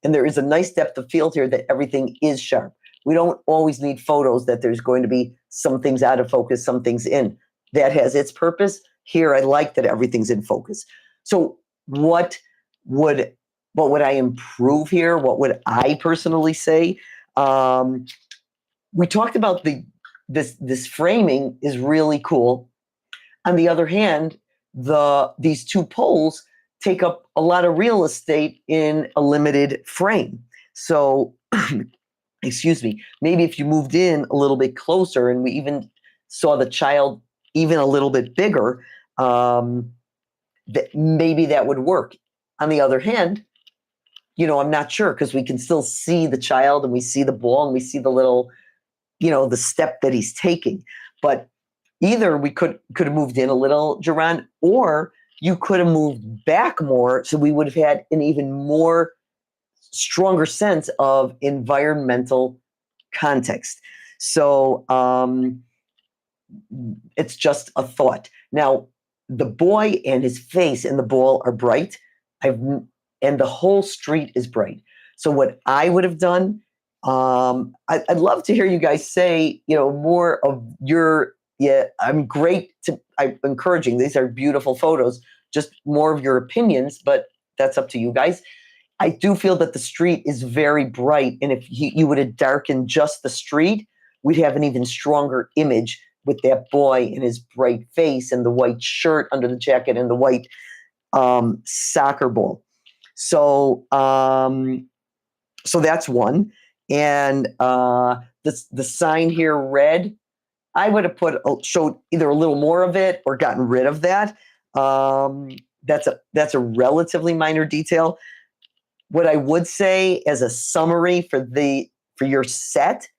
S1: there is a nice depth of field here that everything is sharp. We don't always need photos that there's going to be some things out of focus, some things in. That has its purpose. Here, I like that everything's in focus. So what would I improve here? What would I personally say? We talked about this framing is really cool. On the other hand, these two poles take up a lot of real estate in a limited frame. So, excuse me, maybe if you moved in a little bit closer and we even saw the child even a little bit bigger, maybe that would work. On the other hand, I'm not sure, because we can still see the child and we see the ball and we see the little, the step that he's taking. But either we could have moved in a little, Jaron, or you could have moved back more, so we would have had an even more stronger sense of environmental context. So it's just a thought. Now, the boy and his face and the ball are bright. And the whole street is bright. So what I would have done, I'd love to hear you guys say, more of your, I'm encouraging, these are beautiful photos, just more of your opinions, but that's up to you guys. I do feel that the street is very bright. And if you would have darkened just the street, we'd have an even stronger image with that boy and his bright face and the white shirt under the jacket and the white soccer ball. So that's one. And the sign here, red, I would have showed either a little more of it or gotten rid of that. That's a relatively minor detail. What I would say as a summary for your set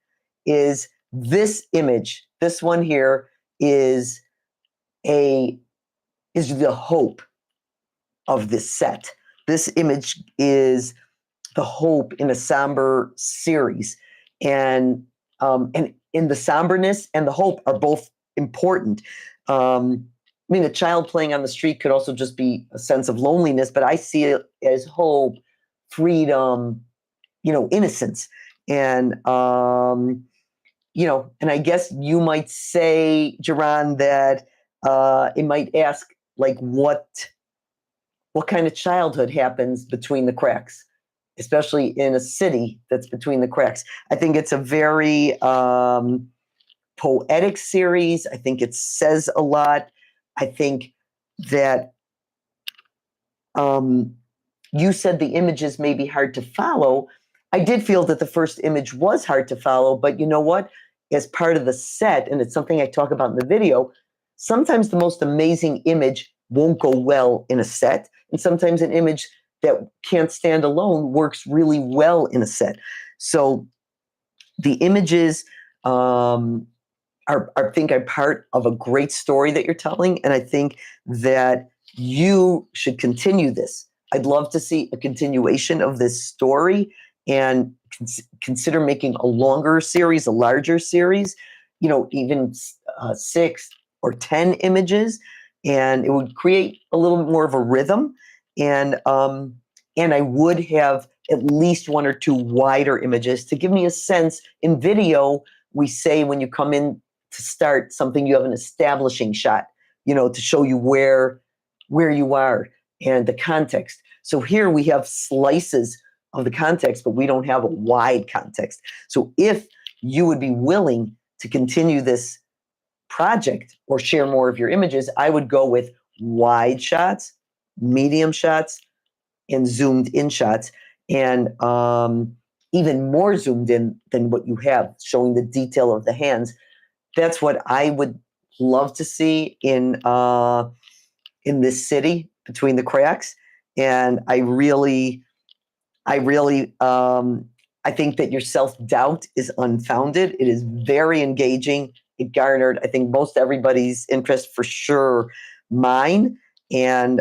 S1: is this image, this one here is the hope of this set. This image is the hope in a somber series. And in the somberness and the hope are both important. A child playing on the street could also just be a sense of loneliness, but I see it as hope, freedom, innocence. And, and I guess you might say, Jaron, that it might ask, like, what kind of childhood happens between the cracks, especially in a city that's between the cracks. I think it's a very poetic series. I think it says a lot. I think that you said the images may be hard to follow. I did feel that the first image was hard to follow, but you know what? As part of the set, and it's something I talk about in the video, sometimes the most amazing image won't go well in a set, and sometimes an image that can't stand alone works really well in a set. So the images I think are part of a great story that you're telling, and I think that you should continue this. I'd love to see a continuation of this story and consider making a longer series, a larger series, even 6 or 10 images, and it would create a little more of a rhythm. And I would have at least 1 or 2 wider images to give me a sense. In video, we say when you come in to start something, you have an establishing shot, to show you where you are and the context. So here we have slices of the context, but we don't have a wide context. So if you would be willing to continue this project or share more of your images, I would go with wide shots, medium shots, and zoomed in shots, and even more zoomed in than what you have, showing the detail of the hands. That's what I would love to see in this city between the cracks. And I think that your self-doubt is unfounded. It is very engaging. It garnered, I think, most everybody's interest, for sure, mine. And,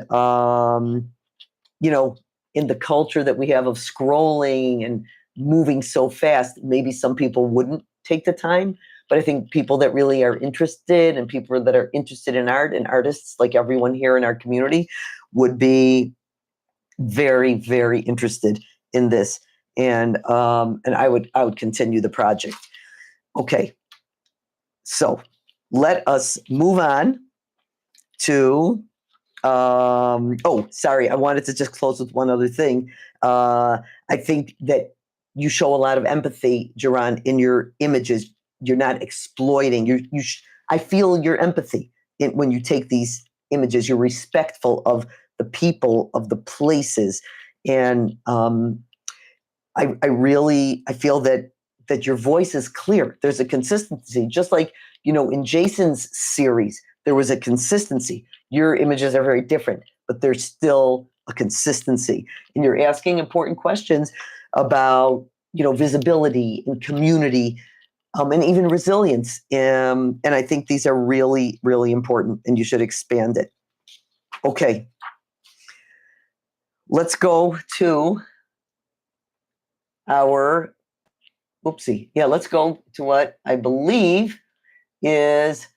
S1: in the culture that we have of scrolling and moving so fast, maybe some people wouldn't take the time. But I think people that really are interested, and people that are interested in art and artists, like everyone here in our community, would be very, very interested in this. And I would continue the project. Okay. So let us move on to, sorry, I wanted to just close with one other thing. I think that you show a lot of empathy, Jaron, in your images. You're not exploiting. I feel your empathy when you take these images. You're respectful of the people, of the places, and I feel that your voice is clear. There's a consistency, just like in Jason's series, there was a consistency. Your images are very different, but there's still a consistency, and you're asking important questions about visibility and community. And even resilience. And I think these are really, really important, and you should expand it. Okay. Let's go to our, oopsie. Yeah, let's go to what I believe is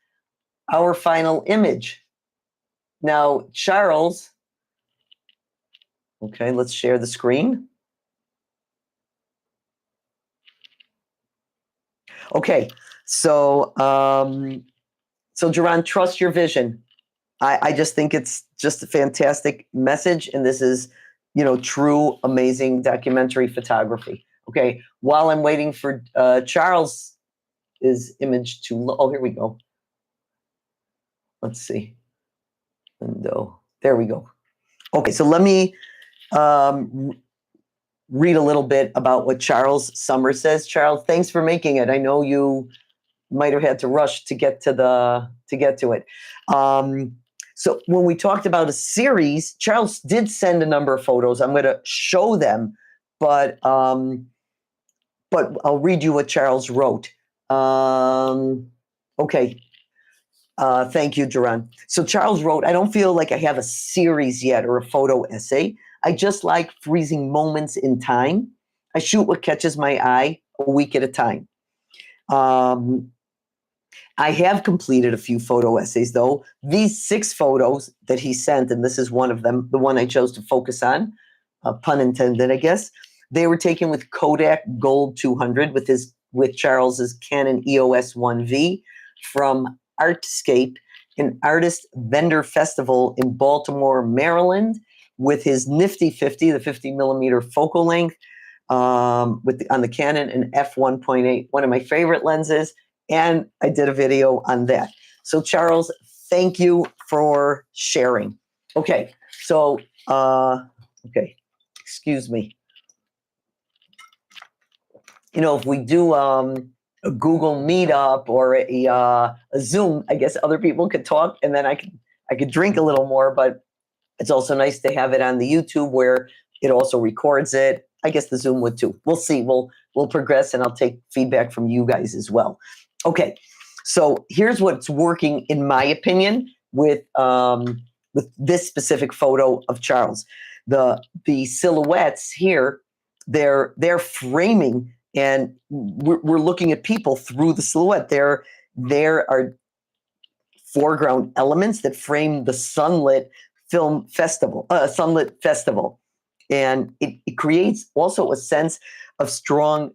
S1: our final image. Now, Charles, okay, let's share the screen. Okay, so Jerron, trust your vision. I just think it's just a fantastic message, and this is, true, amazing documentary photography. Okay, while I'm waiting for Charles' image to, oh, here we go. Let's see. Window. There we go. Okay, so let me read a little bit about what Charles Summers says. Charles, thanks for making it. I know you might have had to rush to get to it. So when we talked about a series, Charles did send a number of photos. I'm going to show them, but I'll read you what Charles wrote. Okay. Thank you, Jerron. So Charles wrote, I don't feel like I have a series yet or a photo essay. I just like freezing moments in time. I shoot what catches my eye a week at a time. I have completed a few photo essays, though. These 6 photos that he sent, and this is one of them, the one I chose to focus on, pun intended, I guess, they were taken with Kodak Gold 200 with Charles's Canon EOS 1V from Artscape, an artist vendor festival in Baltimore, Maryland, with his nifty 50, the 50 millimeter focal length, on the Canon, an f1.8, one of my favorite lenses. And I did a video on that. So Charles, thank you for sharing. Okay, so, excuse me. If we do a Google Meetup or a Zoom, I guess other people could talk, and then I could drink a little more, but it's also nice to have it on the YouTube where it also records it. I guess the Zoom would too. We'll see. We'll progress, and I'll take feedback from you guys as well. Okay, so here's what's working, in my opinion, with this specific photo of Charles. The silhouettes here, they're framing, and we're looking at people through the silhouette. There are foreground elements that frame the sunlit festival, and it creates also a sense of strong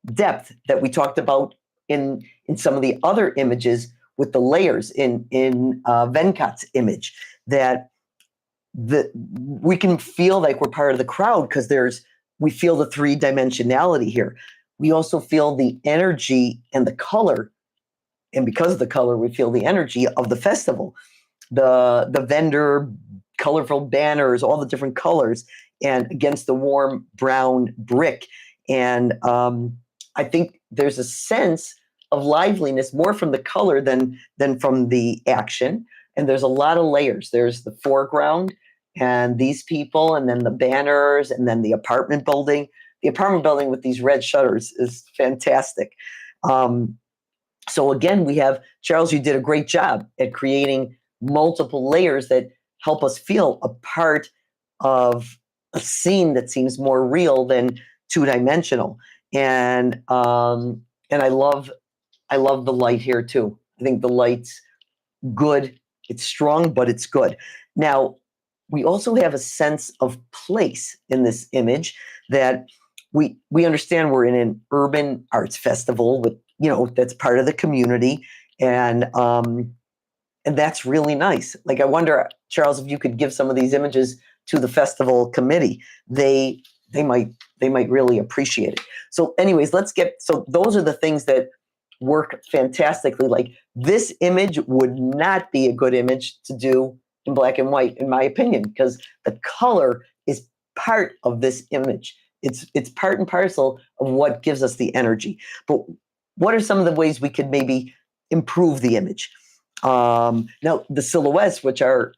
S1: depth that we talked about in some of the other images with the layers in Venkat's image, that we can feel like we're part of the crowd because we feel the 3-dimensionality here. We also feel the energy and the color, and because of the color, we feel the energy of the festival. The vendor, colorful banners, all the different colors, and against the warm brown brick. And I think there's a sense of liveliness more from the color than from the action. And there's a lot of layers. There's the foreground and these people, and then the banners, and then the apartment building. The apartment building with these red shutters is fantastic. So again, we have, Charles, you did a great job at creating multiple layers that help us feel a part of a scene that seems more real than 2-dimensional. And I love the light here too. I think the light's good. It's strong, but it's good. Now, we also have a sense of place in this image, that we understand we're in an urban arts festival with, that's part of the community. And that's really nice. Like, I wonder, Charles, if you could give some of these images to the festival committee. They might really appreciate it. So anyways, so those are the things that work fantastically. Like, this image would not be a good image to do in black and white, in my opinion, because the color is part of this image. It's part and parcel of what gives us the energy. But what are some of the ways we could maybe improve the image? Now, the silhouettes, which are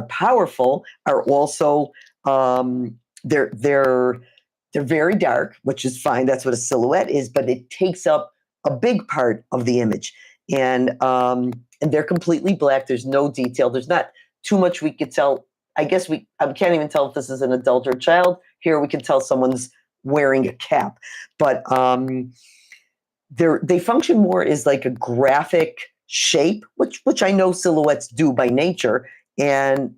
S1: powerful, are also they're very dark, which is fine. That's what a silhouette is, but it takes up a big part of the image, and they're completely black. There's no detail. There's not too much we could tell. I guess I can't even tell if this is an adult or child. Here we can tell someone's wearing a cap. But they function more as like a graphic shape, which I know silhouettes do by nature. And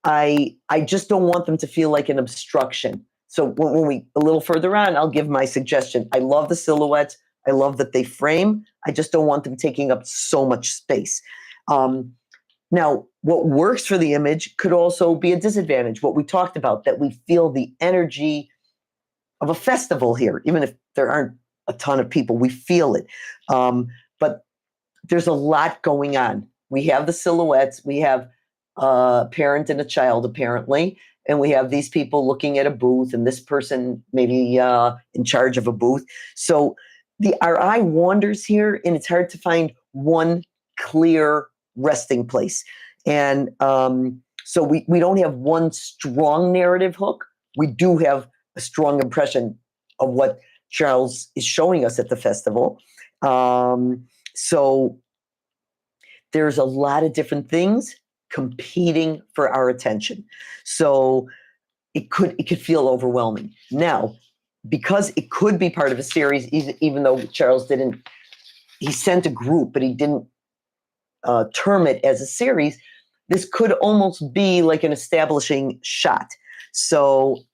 S1: I just don't want them to feel like an obstruction. So when we a little further on, I'll give my suggestion. I love the silhouettes. I love that they frame. I just don't want them taking up so much space. Now, what works for the image could also be a disadvantage. What we talked about, that we feel the energy of a festival here, even if there aren't a ton of people, we feel it. But there's a lot going on. We have the silhouettes. We have a parent and a child, apparently, and we have these people looking at a booth, and this person maybe in charge of a booth. So our eye wanders here, and it's hard to find one clear resting place. And so we don't have one strong narrative hook. We do have a strong impression of what Charles is showing us at the festival. So there's a lot of different things competing for our attention. So it could feel overwhelming. Now, because it could be part of a series, even though Charles he sent a group, but he didn't term it as a series, this could almost be like an establishing shot. So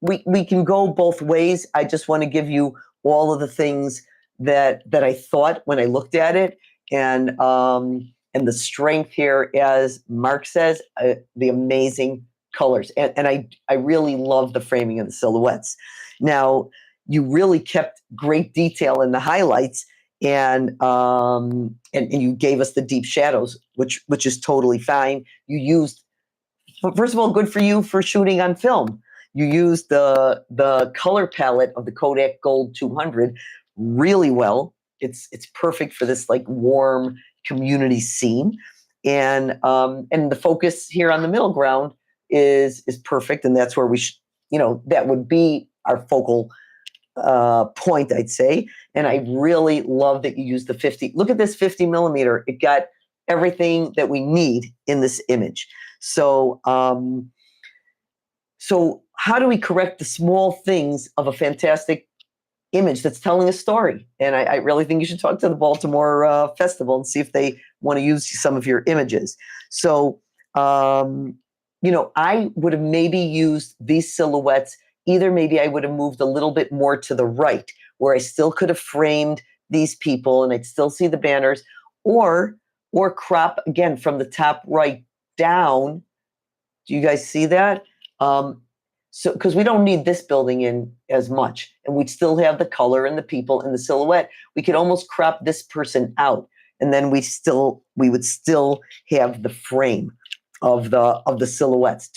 S1: we can go both ways. I just want to give you all of the things that I thought when I looked at it, and the strength here, as Mark says, the amazing colors, and I really love the framing of the silhouettes. Now, you really kept great detail in the highlights, and you gave us the deep shadows, which is totally fine. You used, first of all, good for you for shooting on film. You used the color palette of the Kodak Gold 200 really well. It's perfect for this like warm community scene, and the focus here on the middle ground is perfect, and that's where we that would be our focal point, I'd say. And I really love that you used the 50. Look at this 50 millimeter. It got everything that we need in this image. So how do we correct the small things of a fantastic image that's telling a story? And I really think you should talk to the Baltimore Festival and see if they want to use some of your images. So, I would have maybe used these silhouettes. Either maybe I would have moved a little bit more to the right, where I still could have framed these people and I'd still see the banners, or crop again from the top right down. Do you guys see that? So, because we don't need this building in as much, and we'd still have the color and the people and the silhouette. We could almost crop this person out, and then we would still have the frame of the silhouettes.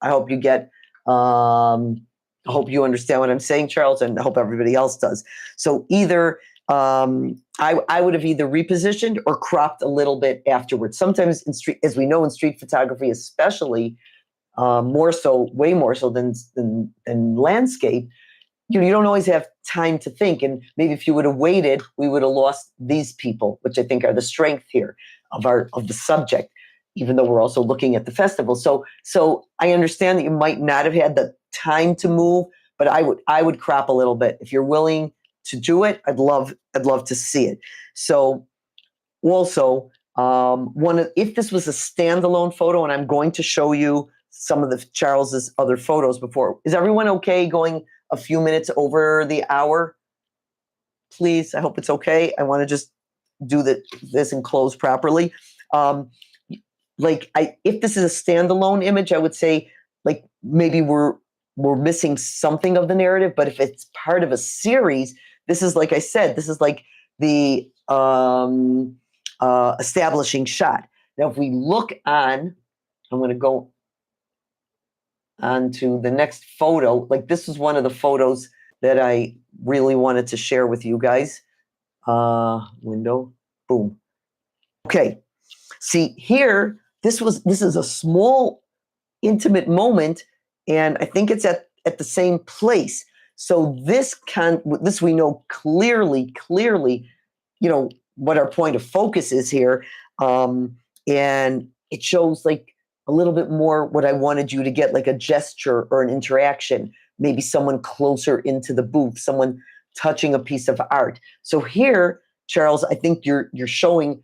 S1: I hope you get. I hope you understand what I'm saying, Charles, and I hope everybody else does. So either I would have either repositioned or cropped a little bit afterwards. Sometimes in street, as we know in street photography, especially. Way more so than landscape. You don't always have time to think, and maybe if you would have waited, we would have lost these people, which I think are the strength here of the subject. Even though we're also looking at the festival, so I understand that you might not have had the time to move, but I would crop a little bit. If you're willing to do it, I'd love to see it. So also, if this was a standalone photo, and I'm going to show you some of the Charles's other photos before. Is everyone okay going a few minutes over the hour? Please, I hope it's okay. I want to just do this and close properly. If this is a standalone image, I would say like maybe we're missing something of the narrative. But if it's part of a series, this is, like I said, this is like the establishing shot. Now, if we look on, I'm going to go on to the next photo. Like, this is one of the photos that I really wanted to share with you guys. Window, boom. Okay, see here, this is a small, intimate moment, and I think it's at the same place. So this we know clearly, what our point of focus is here, and it shows like a little bit more what I wanted you to get, like a gesture or an interaction maybe someone closer into the booth, someone touching a piece of art. So here, Charles, I think you're showing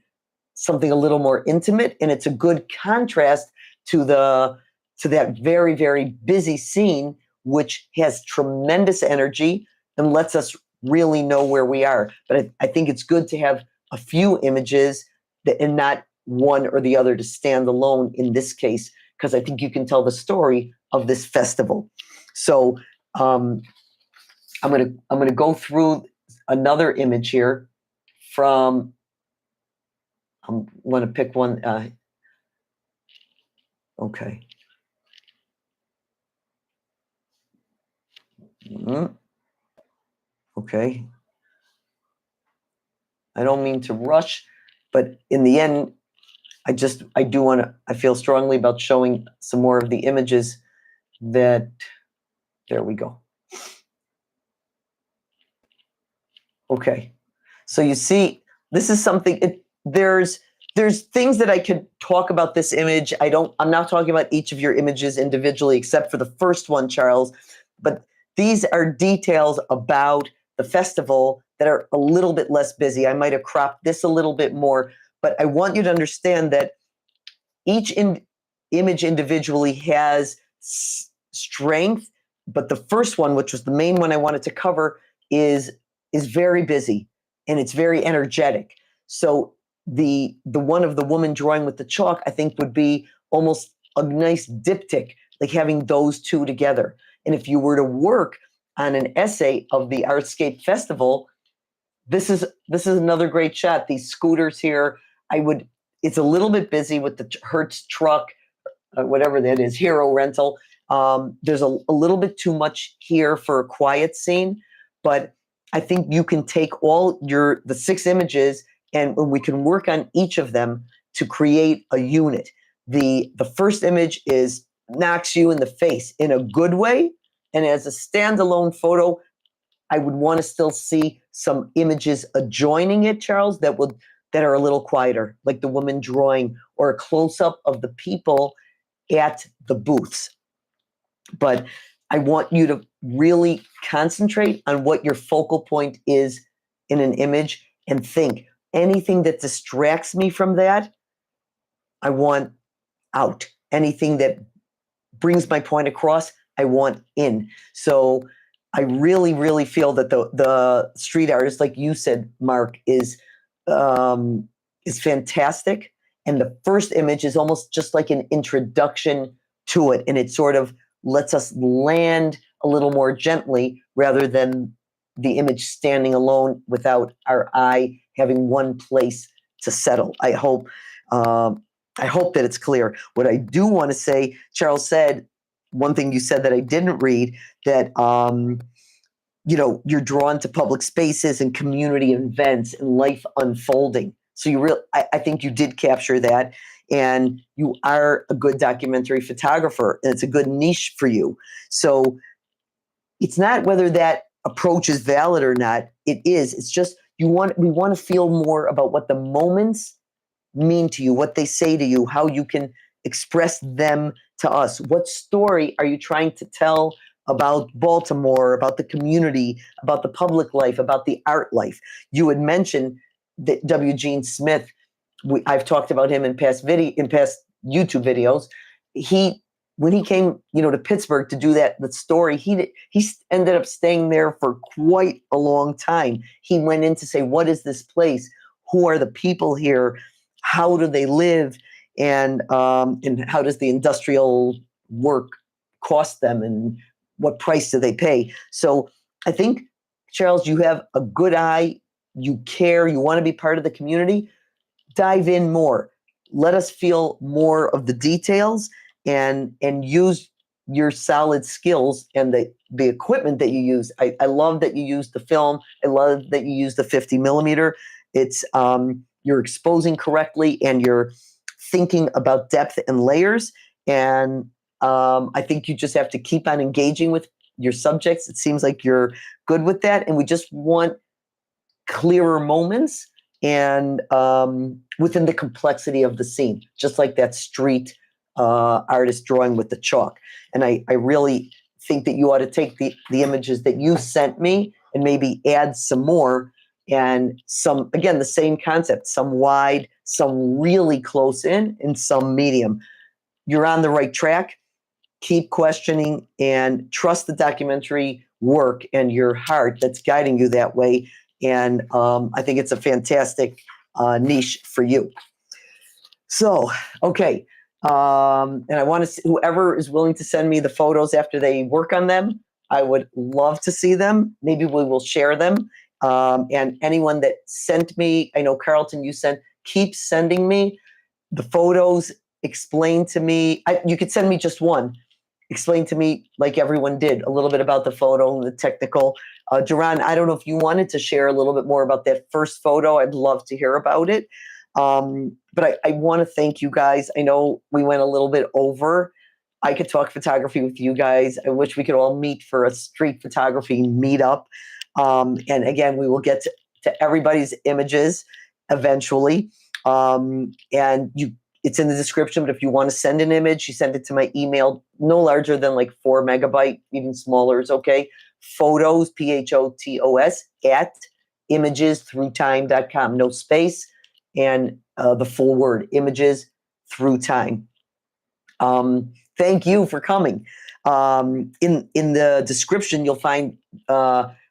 S1: something a little more intimate, and it's a good contrast to that very, very busy scene, which has tremendous energy and lets us really know where we are. But I think it's good to have a few images and not one or the other to stand alone in this case, because I think you can tell the story of this festival. So I'm gonna go through another image here from. I want to pick one. Okay. Okay. I don't mean to rush, but in the end, I feel strongly about showing some more of the images that, there we go. Okay. So you see, this is something, there's things that I could talk about this image. I'm not talking about each of your images individually, except for the first one, Charles, but these are details about the festival that are a little bit less busy. I might have cropped this a little bit more, but I want you to understand that each image individually has strength, but the first one, which was the main one I wanted to cover, is very busy and it's very energetic. So the one of the woman drawing with the chalk, I think, would be almost a nice diptych, like having those two together. And if you were to work on an essay of the Artscape Festival, this is another great shot. These scooters here, it's a little bit busy with the Hertz truck, whatever that is, Hero Rental. There's a little bit too much here for a quiet scene, but I think you can take the 6 images and we can work on each of them to create a unit. The first image knocks you in the face in a good way, and as a standalone photo, I would want to still see some images adjoining it, Charles, that are a little quieter, like the woman drawing or a close-up of the people at the booths. But I want you to really concentrate on what your focal point is in an image and think, anything that distracts me from that, I want out. Anything that brings my point across, I want in. So I really, really feel that the street artist, like you said, Mark, is fantastic. And the first image is almost just like an introduction to it. And it sort of lets us land a little more gently rather than the image standing alone without our eye having one place to settle. I hope that it's clear. What I do want to say, Charles said, one thing you said that I didn't read, that you're drawn to public spaces and community events and life unfolding. So I think you did capture that, and you are a good documentary photographer, and it's a good niche for you. So it's not whether that approach is valid or not. It is. It's just we want to feel more about what the moments mean to you, what they say to you, how you can express them to us. What story are you trying to tell about Baltimore, about the community, about the public life, about the art life? You had mentioned that W. Gene Smith. I've talked about him in past YouTube videos. When he came, to Pittsburgh to do the story, he ended up staying there for quite a long time. He went in to say, what is this place? Who are the people here? How do they live? And how does the industrial work cost them? And what price do they pay? So I think, Charles, you have a good eye. You care. You want to be part of the community. Dive in more. Let us feel more of the details and use your solid skills and the equipment that you use. I love that you use the film. I love that you use the 50 millimeter. It's you're exposing correctly and you're thinking about depth and layers. And I think you just have to keep on engaging with your subjects. It seems like you're good with that. And we just want clearer moments and within the complexity of the scene, just like that street artist drawing with the chalk. And I really think that you ought to take the images that you sent me and maybe add some more, and some, again, the same concept, some wide, some really close in, and some medium. You're on the right track. Keep questioning and trust the documentary work and your heart that's guiding you that way. And I think it's a fantastic niche for you. So, okay. And I want to see whoever is willing to send me the photos after they work on them. I would love to see them. Maybe we will share them. And anyone that sent me, I know Carlton, you sent, keep sending me the photos. Explain to me. You could send me just one. Explain to me, like everyone did, a little bit about the photo and the technical. Duran, I don't know if you wanted to share a little bit more about that first photo. I'd love to hear about it. But I want to thank you guys. I know we went a little bit over. I could talk photography with you guys. I wish we could all meet for a street photography meetup. And again, we will get to everybody's images eventually. And it's in the description, but if you want to send an image, you send it to my email, no larger than like 4 megabyte, even smaller is okay. Photos, PHOTOS, at imagesthroughtime.com, no space, and the full word, images through time. Thank you for coming. In the description, you'll find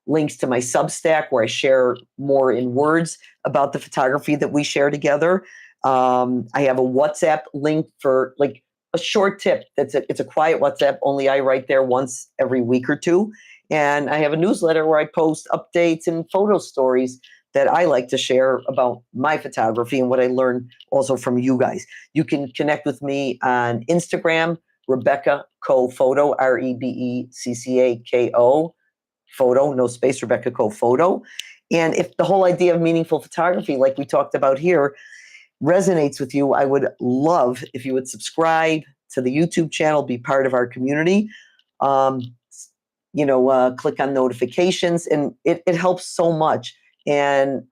S1: links to my Substack where I share more in words about the photography that we share together. I have a WhatsApp link for like a short tip. It's a quiet WhatsApp. Only I write there once every week or two. And I have a newsletter where I post updates and photo stories that I like to share about my photography and what I learned also from you guys. You can connect with me on Instagram, Rebecca Co Photo, REBECCAKO Photo, no space, Rebecca Co Photo. And if the whole idea of meaningful photography, like we talked about here, resonates with you, I would love if you would subscribe to the YouTube channel, be part of our community. Click on notifications, and it helps so much. And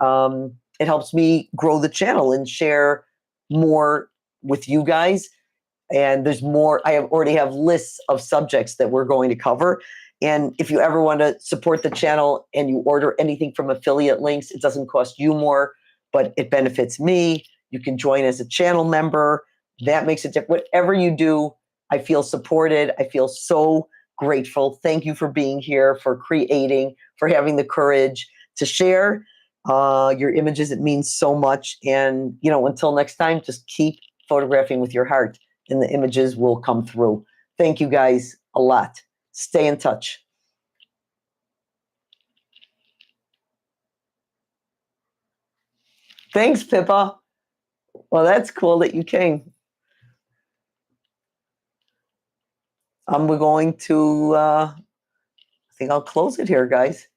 S1: it helps me grow the channel and share more with you guys. And there's more. I already have lists of subjects that we're going to cover. And if you ever want to support the channel and you order anything from affiliate links, it doesn't cost you more, but it benefits me. You can join as a channel member. That makes it different. Whatever you do, I feel supported. I feel so grateful. Thank you for being here, for creating, for having the courage to share your images. It means so much. And, until next time, just keep photographing with your heart and the images will come through. Thank you guys a lot. Stay in touch. Thanks, Pippa. Well, that's cool that you came. We're going to, I think I'll close it here, guys.